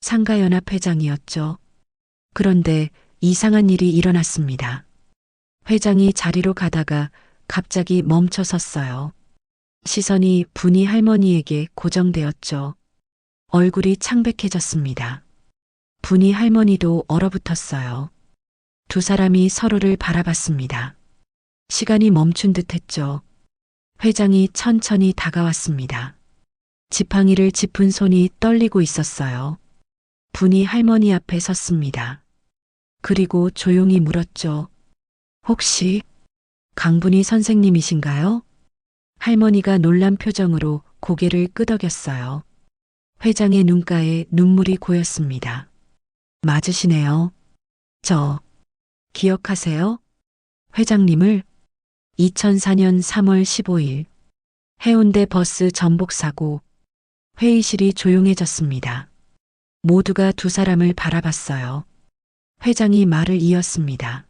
상가연합 회장이었죠. 그런데 이상한 일이 일어났습니다. 회장이 자리로 가다가 갑자기 멈춰 섰어요. 시선이 분이 할머니에게 고정되었죠. 얼굴이 창백해졌습니다. 분이 할머니도 얼어붙었어요. 두 사람이 서로를 바라봤습니다. 시간이 멈춘 듯 했죠. 회장이 천천히 다가왔습니다. 지팡이를 짚은 손이 떨리고 있었어요. 분이 할머니 앞에 섰습니다. 그리고 조용히 물었죠. 혹시 강분이 선생님이신가요? 할머니가 놀란 표정으로 고개를 끄덕였어요. 회장의 눈가에 눈물이 고였습니다. 맞으시네요. 저 기억하세요? 회장님을 2004년 3월 15일 해운대 버스 전복 사고. 회의실이 조용해졌습니다. 모두가 두 사람을 바라봤어요. 회장이 말을 이었습니다.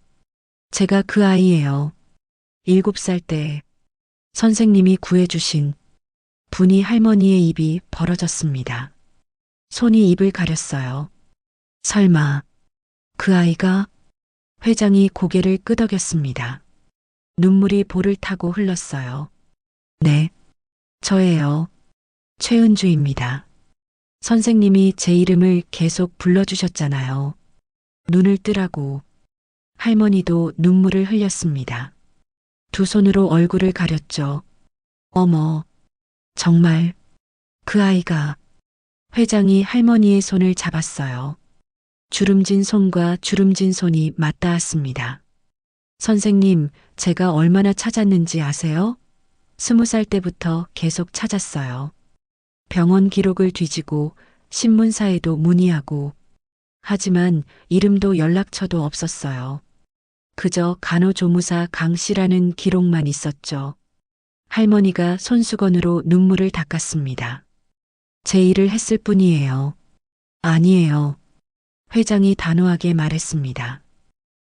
제가 그 아이예요. 7살 때 선생님이 구해주신. 분이 할머니의 입이 벌어졌습니다. 손이 입을 가렸어요. 설마 그 아이가? 회장이 고개를 끄덕였습니다. 눈물이 볼을 타고 흘렀어요. 네, 저예요. 최은주입니다. 선생님이 제 이름을 계속 불러주셨잖아요. 눈을 뜨라고. 할머니도 눈물을 흘렸습니다. 두 손으로 얼굴을 가렸죠. 어머, 정말 그 아이가. 회장이 할머니의 손을 잡았어요. 주름진 손과 주름진 손이 맞닿았습니다. 선생님, 제가 얼마나 찾았는지 아세요? 20살 때부터 계속 찾았어요. 병원 기록을 뒤지고 신문사에도 문의하고. 하지만 이름도 연락처도 없었어요. 그저 간호조무사 강 씨라는 기록만 있었죠. 할머니가 손수건으로 눈물을 닦았습니다. 제 일을 했을 뿐이에요. 아니에요. 회장이 단호하게 말했습니다.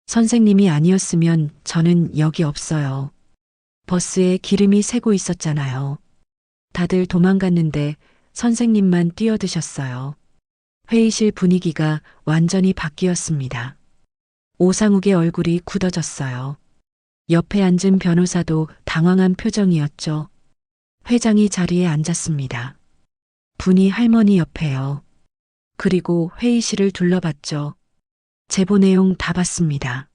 선생님이 아니었으면 저는 여기 없어요. 버스에 기름이 새고 있었잖아요. 다들 도망갔는데 선생님만 뛰어드셨어요. 회의실 분위기가 완전히 바뀌었습니다. 오상욱의 얼굴이 굳어졌어요. 옆에 앉은 변호사도 당황한 표정이었죠. 회장이 자리에 앉았습니다. 분이 할머니 옆에요. 그리고 회의실을 둘러봤죠. 제보 내용 다 봤습니다.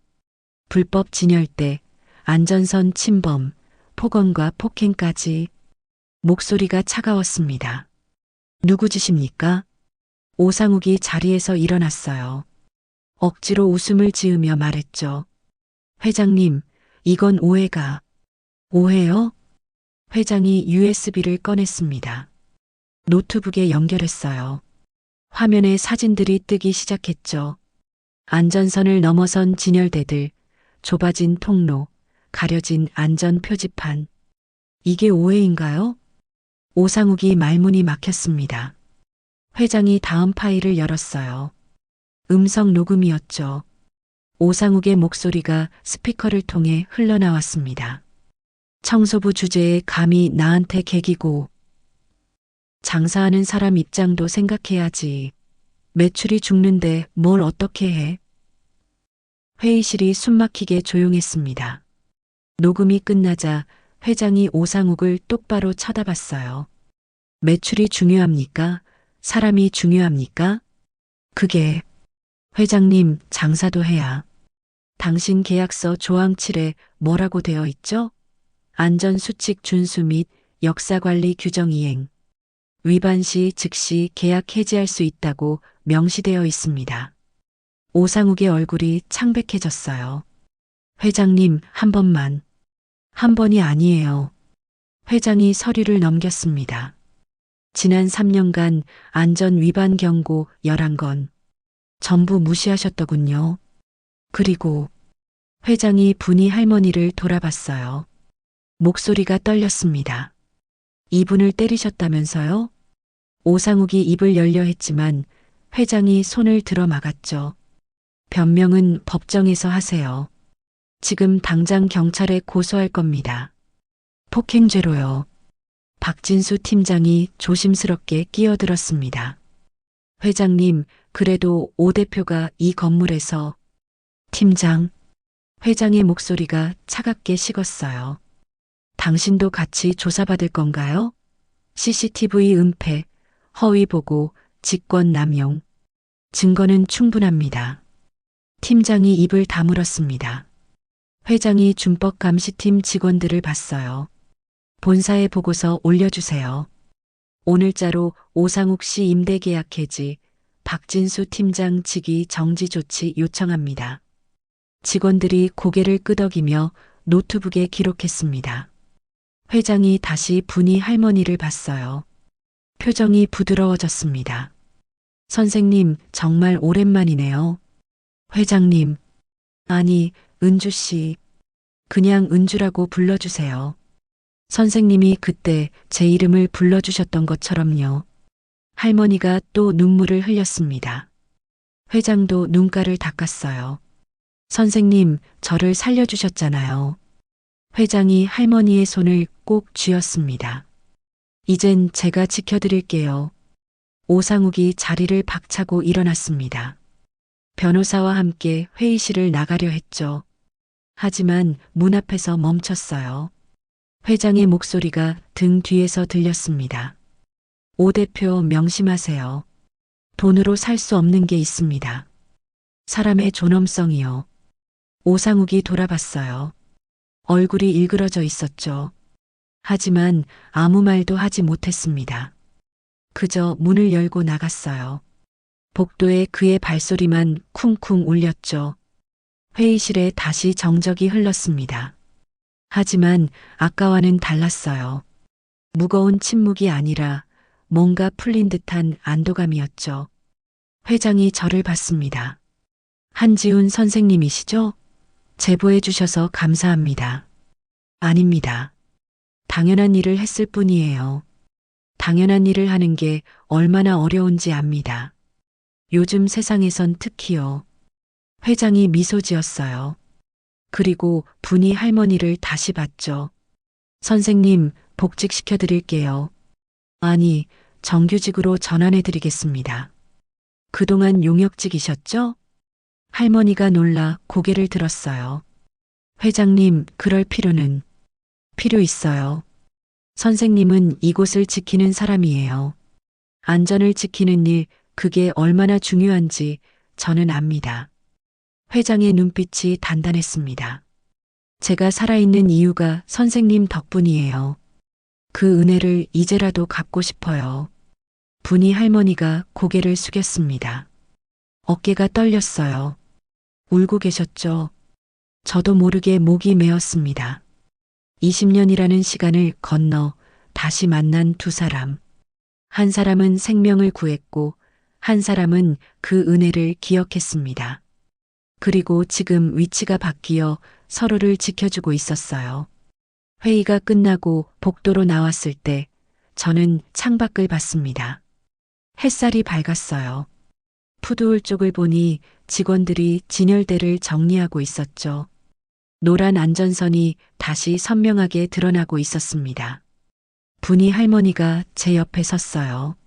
불법 진열대, 안전선 침범, 폭언과 폭행까지. 목소리가 차가웠습니다. 누구 짓입니까? 오상욱이 자리에서 일어났어요. 억지로 웃음을 지으며 말했죠. 회장님, 이건 오해가. 오해요? 회장이 USB를 꺼냈습니다. 노트북에 연결했어요. 화면에 사진들이 뜨기 시작했죠. 안전선을 넘어선 진열대들, 좁아진 통로, 가려진 안전 표지판. 이게 오해인가요? 오상욱이 말문이 막혔습니다. 회장이 다음 파일을 열었어요. 음성 녹음이었죠. 오상욱의 목소리가 스피커를 통해 흘러나왔습니다. 청소부 주제에 감히 나한테 개기고. 장사하는 사람 입장도 생각해야지. 매출이 죽는데 뭘 어떻게 해? 회의실이 숨막히게 조용했습니다. 녹음이 끝나자 회장이 오상욱을 똑바로 쳐다봤어요. 매출이 중요합니까? 사람이 중요합니까? 그게. 회장님, 장사도 해야. 당신 계약서 조항 7에 뭐라고 되어 있죠? 안전수칙 준수 및 역사관리 규정 이행. 위반 시 즉시 계약 해지할 수 있다고 명시되어 있습니다. 오상욱의 얼굴이 창백해졌어요. 회장님, 한 번만. 한 번이 아니에요. 회장이 서류를 넘겼습니다. 지난 3년간 안전 위반 경고 11건. 전부 무시하셨더군요. 그리고 회장이 분이 할머니를 돌아봤어요. 목소리가 떨렸습니다. 이분을 때리셨다면서요? 오상욱이 입을 열려 했지만 회장이 손을 들어 막았죠. 변명은 법정에서 하세요. 지금 당장 경찰에 고소할 겁니다. 폭행죄로요. 박진수 팀장이 조심스럽게 끼어들었습니다. 회장님, 그래도 오 대표가 이 건물에서 팀장, 회장의 목소리가 차갑게 식었어요. 당신도 같이 조사받을 건가요? CCTV 은폐, 허위 보고, 직권 남용. 증거는 충분합니다. 팀장이 입을 다물었습니다. 회장이 준법감시팀 직원들을 봤어요. 본사에 보고서 올려주세요. 오늘자로 오상욱 씨 임대계약 해지, 박진수 팀장 직위 정지 조치 요청합니다. 직원들이 고개를 끄덕이며 노트북에 기록했습니다. 회장이 다시 분이 할머니를 봤어요. 표정이 부드러워졌습니다. 선생님, 정말 오랜만이네요. 회장님, 아니, 은주 씨. 그냥 은주라고 불러주세요. 선생님이 그때 제 이름을 불러주셨던 것처럼요. 할머니가 또 눈물을 흘렸습니다. 회장도 눈가를 닦았어요. 선생님, 저를 살려주셨잖아요. 회장이 할머니의 손을 꼭 쥐었습니다. 이젠 제가 지켜드릴게요. 오상욱이 자리를 박차고 일어났습니다. 변호사와 함께 회의실을 나가려 했죠. 하지만 문 앞에서 멈췄어요. 회장의 목소리가 등 뒤에서 들렸습니다. 오 대표 명심하세요. 돈으로 살 수 없는 게 있습니다. 사람의 존엄성이요. 오상욱이 돌아봤어요. 얼굴이 일그러져 있었죠. 하지만 아무 말도 하지 못했습니다. 그저 문을 열고 나갔어요. 복도에 그의 발소리만 쿵쿵 울렸죠. 회의실에 다시 정적이 흘렀습니다. 하지만 아까와는 달랐어요. 무거운 침묵이 아니라 뭔가 풀린 듯한 안도감이었죠. 회장이 저를 봤습니다. 한지훈 선생님이시죠? 제보해 주셔서 감사합니다. 아닙니다. 당연한 일을 했을 뿐이에요. 당연한 일을 하는 게 얼마나 어려운지 압니다. 요즘 세상에선 특히요. 회장이 미소 지었어요. 그리고 분이 할머니를 다시 봤죠. 선생님, 복직시켜 드릴게요. 아니, 정규직으로 전환해 드리겠습니다. 그동안 용역직이셨죠? 할머니가 놀라 고개를 들었어요. 회장님, 그럴 필요 있어요. 선생님은 이곳을 지키는 사람이에요. 안전을 지키는 일, 그게 얼마나 중요한지 저는 압니다. 회장의 눈빛이 단단했습니다. 제가 살아있는 이유가 선생님 덕분이에요. 그 은혜를 이제라도 갚고 싶어요. 분이 할머니가 고개를 숙였습니다. 어깨가 떨렸어요. 울고 계셨죠? 저도 모르게 목이 메었습니다. 20년이라는 시간을 건너 다시 만난 두 사람. 한 사람은 생명을 구했고 한 사람은 그 은혜를 기억했습니다. 그리고 지금 위치가 바뀌어 서로를 지켜주고 있었어요. 회의가 끝나고 복도로 나왔을 때 저는 창밖을 봤습니다. 햇살이 밝았어요. 푸드홀 쪽을 보니 직원들이 진열대를 정리하고 있었죠. 노란 안전선이 다시 선명하게 드러나고 있었습니다. 분이 할머니가 제 옆에 섰어요.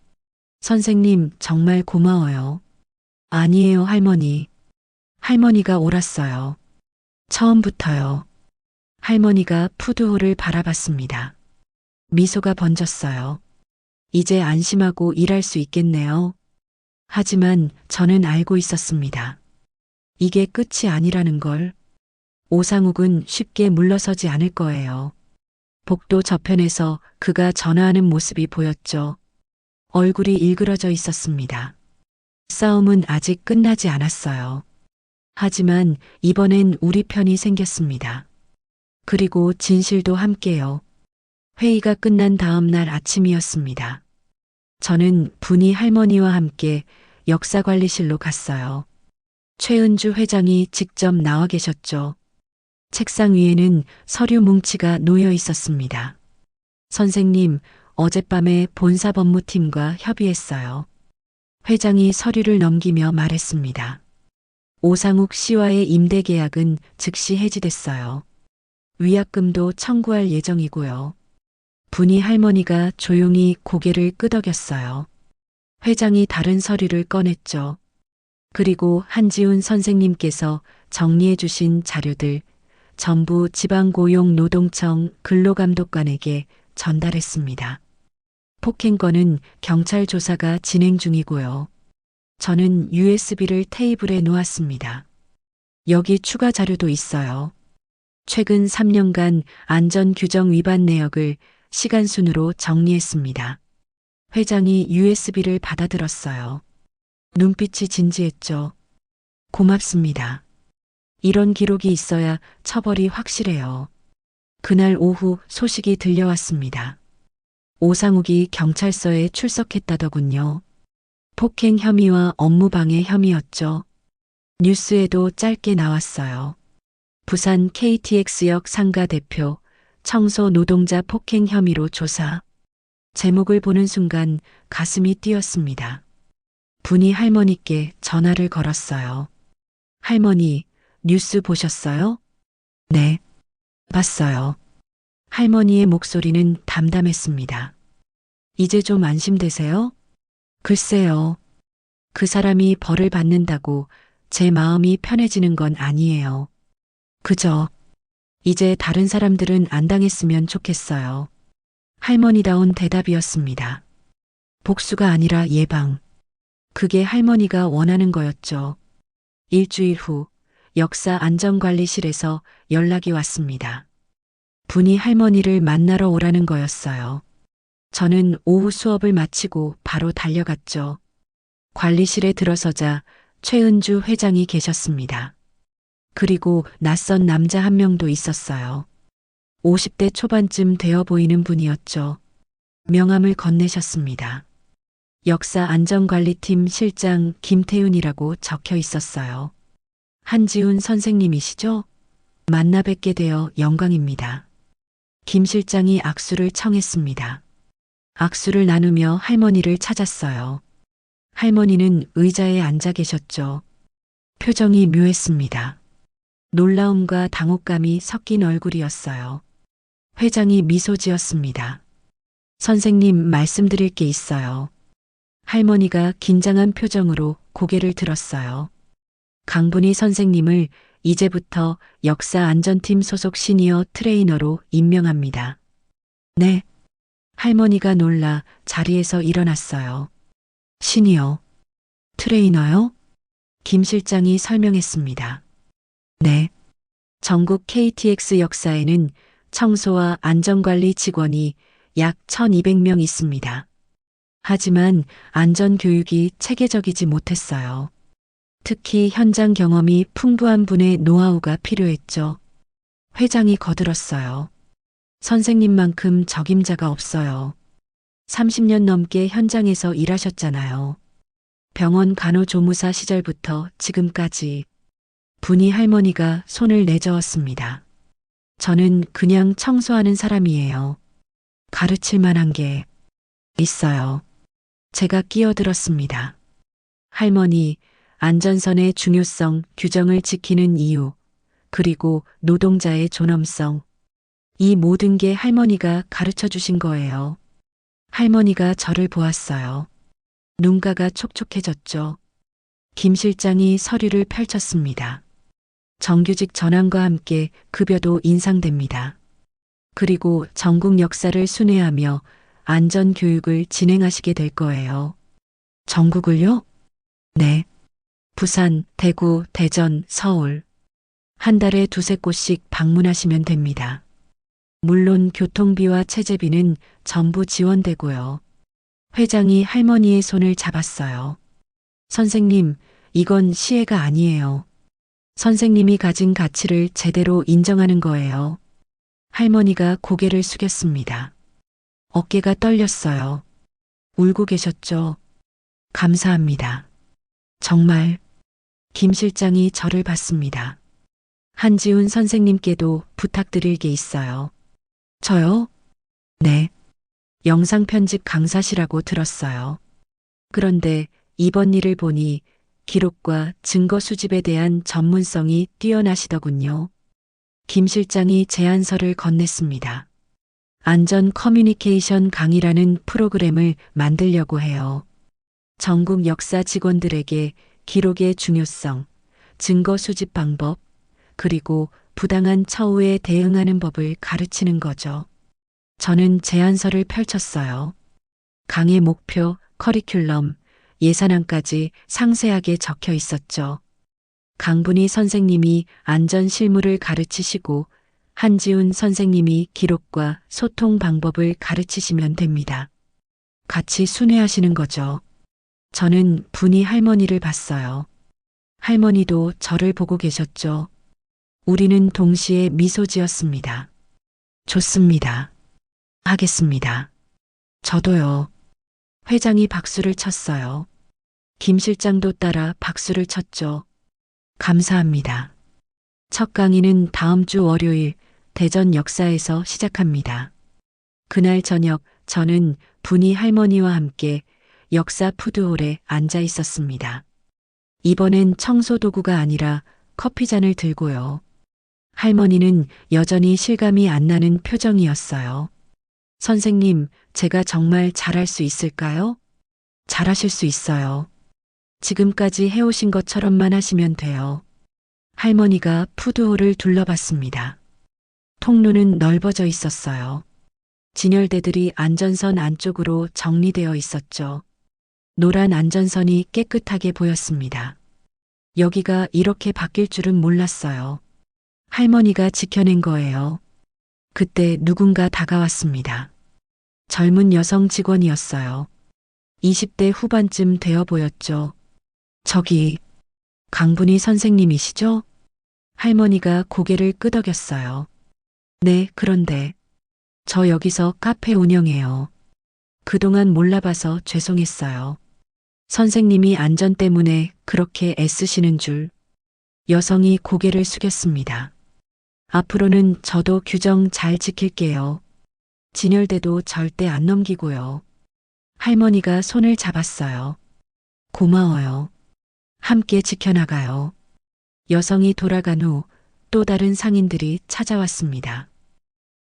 선생님, 정말 고마워요. 아니에요, 할머니. 할머니가 옳았어요. 처음부터요. 할머니가 푸드홀을 바라봤습니다. 미소가 번졌어요. 이제 안심하고 일할 수 있겠네요. 하지만 저는 알고 있었습니다. 이게 끝이 아니라는 걸. 오상욱은 쉽게 물러서지 않을 거예요. 복도 저편에서 그가 전화하는 모습이 보였죠. 얼굴이 일그러져 있었습니다. 싸움은 아직 끝나지 않았어요. 하지만 이번엔 우리 편이 생겼습니다. 그리고 진실도 함께요. 회의가 끝난 다음 날 아침이었습니다. 저는 분이 할머니와 함께 역사관리실로 갔어요. 최은주 회장이 직접 나와 계셨죠. 책상 위에는 서류 뭉치가 놓여 있었습니다. 선생님, 어젯밤에 본사법무팀과 협의했어요. 회장이 서류를 넘기며 말했습니다. 오상욱 씨와의 임대 계약은 즉시 해지됐어요. 위약금도 청구할 예정이고요. 분이 할머니가 조용히 고개를 끄덕였어요. 회장이 다른 서류를 꺼냈죠. 그리고 한지훈 선생님께서 정리해 주신 자료들 전부 지방고용노동청 근로감독관에게 전달했습니다. 폭행건은 경찰 조사가 진행 중이고요. 저는 USB를 테이블에 놓았습니다. 여기 추가 자료도 있어요. 최근 3년간 안전규정 위반 내역을 시간순으로 정리했습니다. 회장이 USB를 받아들었어요. 눈빛이 진지했죠. 고맙습니다. 이런 기록이 있어야 처벌이 확실해요. 그날 오후 소식이 들려왔습니다. 오상욱이 경찰서에 출석했다더군요. 폭행 혐의와 업무방해 혐의였죠. 뉴스에도 짧게 나왔어요. 부산 KTX역 상가 대표 청소 노동자 폭행 혐의로 조사. 제목을 보는 순간 가슴이 뛰었습니다. 분이 할머니께 전화를 걸었어요. 할머니, 뉴스 보셨어요? 네, 봤어요. 할머니의 목소리는 담담했습니다. 이제 좀 안심되세요? 글쎄요. 그 사람이 벌을 받는다고 제 마음이 편해지는 건 아니에요. 그저 이제 다른 사람들은 안 당했으면 좋겠어요. 할머니다운 대답이었습니다. 복수가 아니라 예방. 그게 할머니가 원하는 거였죠. 일주일 후 역사안전관리실에서 연락이 왔습니다. 분이 할머니를 만나러 오라는 거였어요. 저는 오후 수업을 마치고 바로 달려갔죠. 관리실에 들어서자 최은주 회장이 계셨습니다. 그리고 낯선 남자 한 명도 있었어요. 50대 초반쯤 되어 보이는 분이었죠. 명함을 건네셨습니다. 역사안전관리팀 실장 김태윤이라고 적혀 있었어요. 한지훈 선생님이시죠? 만나 뵙게 되어 영광입니다. 김 실장이 악수를 청했습니다. 악수를 나누며 할머니를 찾았어요. 할머니는 의자에 앉아 계셨죠. 표정이 묘했습니다. 놀라움과 당혹감이 섞인 얼굴이었어요. 회장이 미소 지었습니다. 선생님, 말씀드릴 게 있어요. 할머니가 긴장한 표정으로 고개를 들었어요. 강분희 선생님을 이제부터 역사안전팀 소속 시니어 트레이너로 임명합니다. 네. 할머니가 놀라 자리에서 일어났어요. 시니어 트레이너요? 김 실장이 설명했습니다. 네. 전국 KTX 역사에는 청소와 안전관리 직원이 약 1200명 있습니다. 하지만 안전교육이 체계적이지 못했어요. 특히 현장 경험이 풍부한 분의 노하우가 필요했죠. 회장이 거들었어요. 선생님만큼 적임자가 없어요. 30년 넘게 현장에서 일하셨잖아요. 병원 간호조무사 시절부터 지금까지. 분이 할머니가 손을 내저었습니다. 저는 그냥 청소하는 사람이에요. 가르칠 만한 게 있어요. 제가 끼어들었습니다. 할머니, 안전선의 중요성, 규정을 지키는 이유, 그리고 노동자의 존엄성. 이 모든 게 할머니가 가르쳐 주신 거예요. 할머니가 저를 보았어요. 눈가가 촉촉해졌죠. 김 실장이 서류를 펼쳤습니다. 정규직 전환과 함께 급여도 인상됩니다. 그리고 전국 역사를 순회하며 안전교육을 진행하시게 될 거예요. 전국을요? 네. 부산, 대구, 대전, 서울. 한 달에 2~3곳씩 방문하시면 됩니다. 물론 교통비와 체재비는 전부 지원되고요. 회장이 할머니의 손을 잡았어요. 선생님, 이건 시혜가 아니에요. 선생님이 가진 가치를 제대로 인정하는 거예요. 할머니가 고개를 숙였습니다. 어깨가 떨렸어요. 울고 계셨죠? 감사합니다. 정말. 김 실장이 저를 봤습니다. 한지훈 선생님께도 부탁드릴 게 있어요. 저요? 네. 영상 편집 강사시라고 들었어요. 그런데 이번 일을 보니 기록과 증거 수집에 대한 전문성이 뛰어나시더군요. 김 실장이 제안서를 건넸습니다. 안전 커뮤니케이션 강의라는 프로그램을 만들려고 해요. 전국 역사 직원들에게 기록의 중요성, 증거 수집 방법, 그리고 부당한 처우에 대응하는 법을 가르치는 거죠. 저는 제안서를 펼쳤어요. 강의 목표, 커리큘럼, 예산안까지 상세하게 적혀 있었죠. 강분희 선생님이 안전 실무를 가르치시고 한지훈 선생님이 기록과 소통 방법을 가르치시면 됩니다. 같이 순회하시는 거죠. 저는 분희 할머니를 봤어요. 할머니도 저를 보고 계셨죠. 우리는 동시에 미소 지었습니다. 좋습니다. 하겠습니다. 저도요. 회장이 박수를 쳤어요. 김 실장도 따라 박수를 쳤죠. 감사합니다. 첫 강의는 다음 주 월요일 대전 역사에서 시작합니다. 그날 저녁 저는 분희 할머니와 함께 역사 푸드홀에 앉아 있었습니다. 이번엔 청소 도구가 아니라 커피잔을 들고요. 할머니는 여전히 실감이 안 나는 표정이었어요. 선생님, 제가 정말 잘할 수 있을까요? 잘하실 수 있어요. 지금까지 해오신 것처럼만 하시면 돼요. 할머니가 푸드홀을 둘러봤습니다. 통로는 넓어져 있었어요. 진열대들이 안전선 안쪽으로 정리되어 있었죠. 노란 안전선이 깨끗하게 보였습니다. 여기가 이렇게 바뀔 줄은 몰랐어요. 할머니가 지켜낸 거예요. 그때 누군가 다가왔습니다. 젊은 여성 직원이었어요. 20대 후반쯤 되어 보였죠. 저기, 강분희 선생님이시죠? 할머니가 고개를 끄덕였어요. 네, 그런데 저 여기서 카페 운영해요. 그동안 몰라봐서 죄송했어요. 선생님이 안전 때문에 그렇게 애쓰시는 줄. 여성이 고개를 숙였습니다. 앞으로는 저도 규정 잘 지킬게요. 진열대도 절대 안 넘기고요. 할머니가 손을 잡았어요. 고마워요. 함께 지켜나가요. 여성이 돌아간 후 또 다른 상인들이 찾아왔습니다.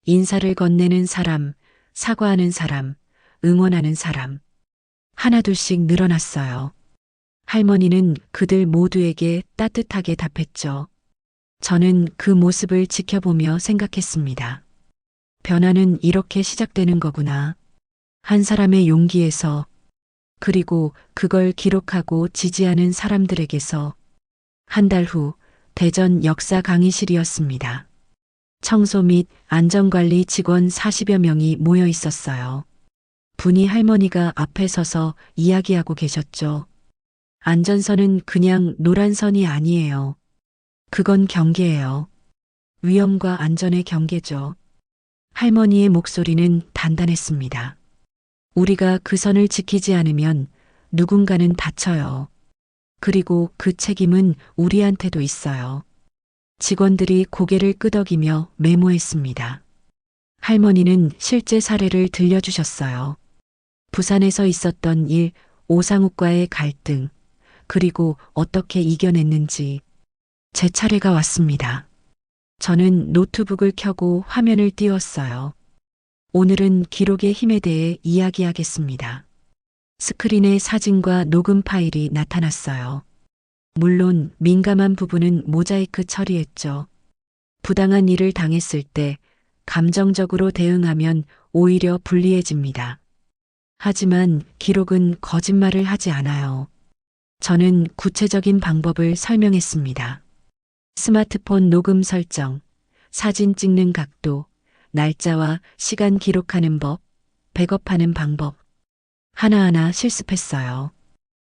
인사를 건네는 사람, 사과하는 사람, 응원하는 사람. 하나둘씩 늘어났어요. 할머니는 그들 모두에게 따뜻하게 답했죠. 저는 그 모습을 지켜보며 생각했습니다. 변화는 이렇게 시작되는 거구나. 한 사람의 용기에서, 그리고 그걸 기록하고 지지하는 사람들에게서. 한 달 후 대전 역사 강의실이었습니다. 청소 및 안전관리 직원 40여 명이 모여 있었어요. 분희 할머니가 앞에 서서 이야기하고 계셨죠. 안전선은 그냥 노란 선이 아니에요. 그건 경계예요. 위험과 안전의 경계죠. 할머니의 목소리는 단단했습니다. 우리가 그 선을 지키지 않으면 누군가는 다쳐요. 그리고 그 책임은 우리한테도 있어요. 직원들이 고개를 끄덕이며 메모했습니다. 할머니는 실제 사례를 들려주셨어요. 부산에서 있었던 일, 오상욱과의 갈등, 그리고 어떻게 이겨냈는지. 제 차례가 왔습니다. 저는 노트북을 켜고 화면을 띄웠어요. 오늘은 기록의 힘에 대해 이야기하겠습니다. 스크린에 사진과 녹음 파일이 나타났어요. 물론 민감한 부분은 모자이크 처리했죠. 부당한 일을 당했을 때 감정적으로 대응하면 오히려 불리해집니다. 하지만 기록은 거짓말을 하지 않아요. 저는 구체적인 방법을 설명했습니다. 스마트폰 녹음 설정, 사진 찍는 각도, 날짜와 시간 기록하는 법, 백업하는 방법. 하나하나 실습했어요.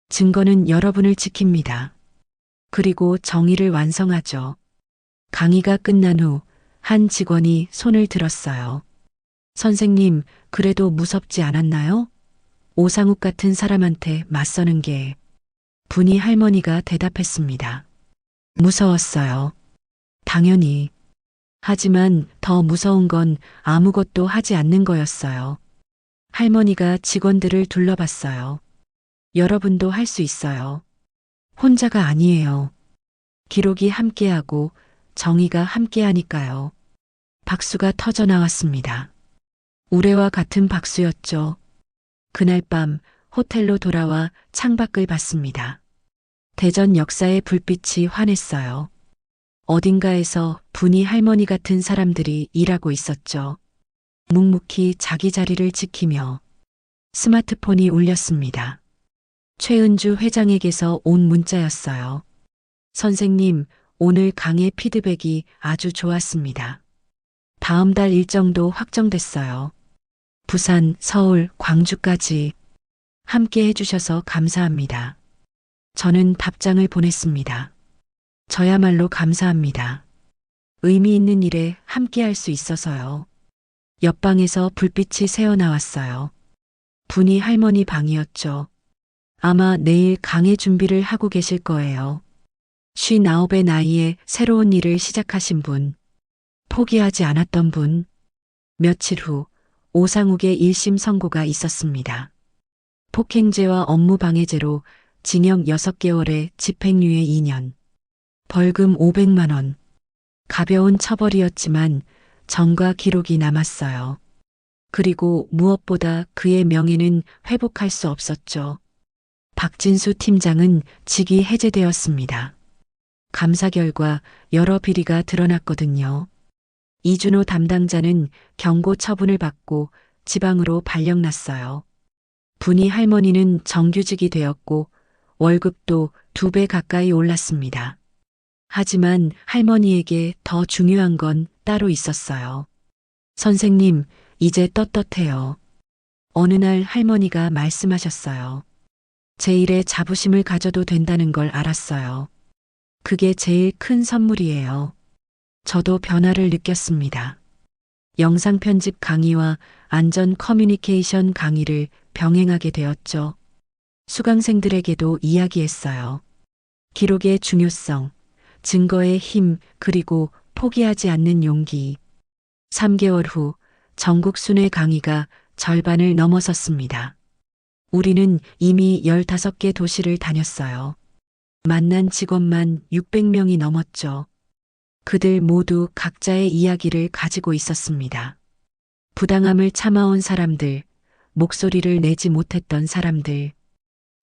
증거는 여러분을 지킵니다. 그리고 정의를 완성하죠. 강의가 끝난 후 한 직원이 손을 들었어요. 선생님, 그래도 무섭지 않았나요? 오상욱 같은 사람한테 맞서는 게. 분이 할머니가 대답했습니다. 무서웠어요. 당연히. 하지만 더 무서운 건 아무것도 하지 않는 거였어요. 할머니가 직원들을 둘러봤어요. 여러분도 할 수 있어요. 혼자가 아니에요. 기록이 함께하고 정의가 함께하니까요. 박수가 터져 나왔습니다. 우레와 같은 박수였죠. 그날 밤 호텔로 돌아와 창밖을 봤습니다. 대전 역사의 불빛이 환했어요. 어딘가에서 분이 할머니 같은 사람들이 일하고 있었죠. 묵묵히 자기 자리를 지키며. 스마트폰이 울렸습니다. 최은주 회장에게서 온 문자였어요. 선생님, 오늘 강의 피드백이 아주 좋았습니다. 다음 달 일정도 확정됐어요. 부산, 서울, 광주까지 함께 해주셔서 감사합니다. 저는 답장을 보냈습니다. 저야말로 감사합니다. 의미 있는 일에 함께 할 수 있어서요. 옆방에서 불빛이 새어나왔어요. 분이 할머니 방이었죠. 아마 내일 강의 준비를 하고 계실 거예요. 59의 나이에 새로운 일을 시작하신 분. 포기하지 않았던 분. 며칠 후 오상욱의 1심 선고가 있었습니다. 폭행죄와 업무방해죄로 징역 6개월에 집행유예 2년. 벌금 500만 원. 가벼운 처벌이었지만 정과 기록이 남았어요. 그리고 무엇보다 그의 명예는 회복할 수 없었죠. 박진수 팀장은 직위 해제되었습니다. 감사 결과 여러 비리가 드러났거든요. 이준호 담당자는 경고 처분을 받고 지방으로 발령났어요. 분이 할머니는 정규직이 되었고 월급도 2배 가까이 올랐습니다. 하지만 할머니에게 더 중요한 건 따로 있었어요. 선생님, 이제 떳떳해요. 어느 날 할머니가 말씀하셨어요. 제 일에 자부심을 가져도 된다는 걸 알았어요. 그게 제일 큰 선물이에요. 저도 변화를 느꼈습니다. 영상 편집 강의와 안전 커뮤니케이션 강의를 병행하게 되었죠. 수강생들에게도 이야기했어요. 기록의 중요성, 증거의 힘, 그리고 포기하지 않는 용기. 3개월 후 전국 순회 강의가 절반을 넘어섰습니다. 우리는 이미 15개 도시를 다녔어요. 만난 직원만 600명이 넘었죠. 그들 모두 각자의 이야기를 가지고 있었습니다. 부당함을 참아온 사람들, 목소리를 내지 못했던 사람들.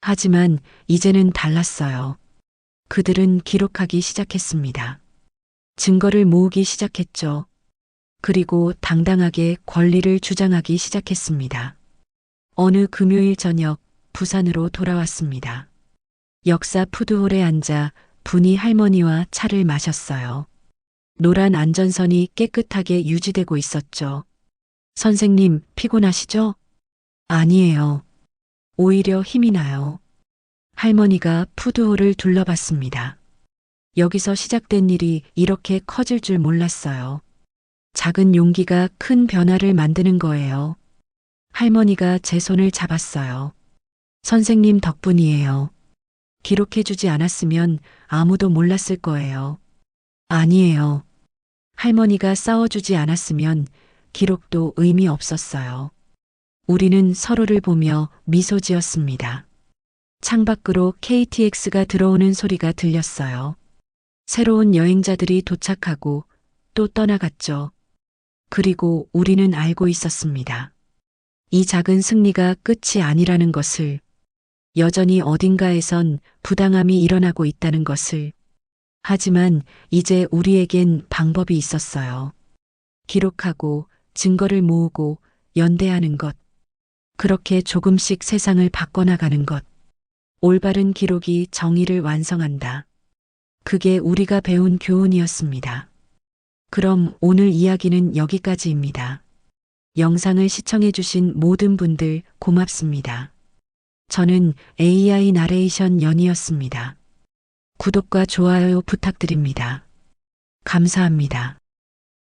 하지만 이제는 달랐어요. 그들은 기록하기 시작했습니다. 증거를 모으기 시작했죠. 그리고 당당하게 권리를 주장하기 시작했습니다. 어느 금요일 저녁 부산으로 돌아왔습니다. 역사 푸드홀에 앉아 분이 할머니와 차를 마셨어요. 노란 안전선이 깨끗하게 유지되고 있었죠. 선생님, 피곤하시죠? 아니에요. 오히려 힘이 나요. 할머니가 푸드홀을 둘러봤습니다. 여기서 시작된 일이 이렇게 커질 줄 몰랐어요. 작은 용기가 큰 변화를 만드는 거예요. 할머니가 제 손을 잡았어요. 선생님 덕분이에요. 기록해주지 않았으면 아무도 몰랐을 거예요. 아니에요. 할머니가 싸워주지 않았으면 기록도 의미 없었어요. 우리는 서로를 보며 미소 지었습니다. 창밖으로 KTX가 들어오는 소리가 들렸어요. 새로운 여행자들이 도착하고 또 떠나갔죠. 그리고 우리는 알고 있었습니다. 이 작은 승리가 끝이 아니라는 것을, 여전히 어딘가에선 부당함이 일어나고 있다는 것을. 하지만 이제 우리에겐 방법이 있었어요. 기록하고 증거를 모으고 연대하는 것. 그렇게 조금씩 세상을 바꿔나가는 것. 올바른 기록이 정의를 완성한다. 그게 우리가 배운 교훈이었습니다. 그럼 오늘 이야기는 여기까지입니다. 영상을 시청해주신 모든 분들 고맙습니다. 저는 AI 나레이션 연이었습니다. 구독과 좋아요 부탁드립니다. 감사합니다.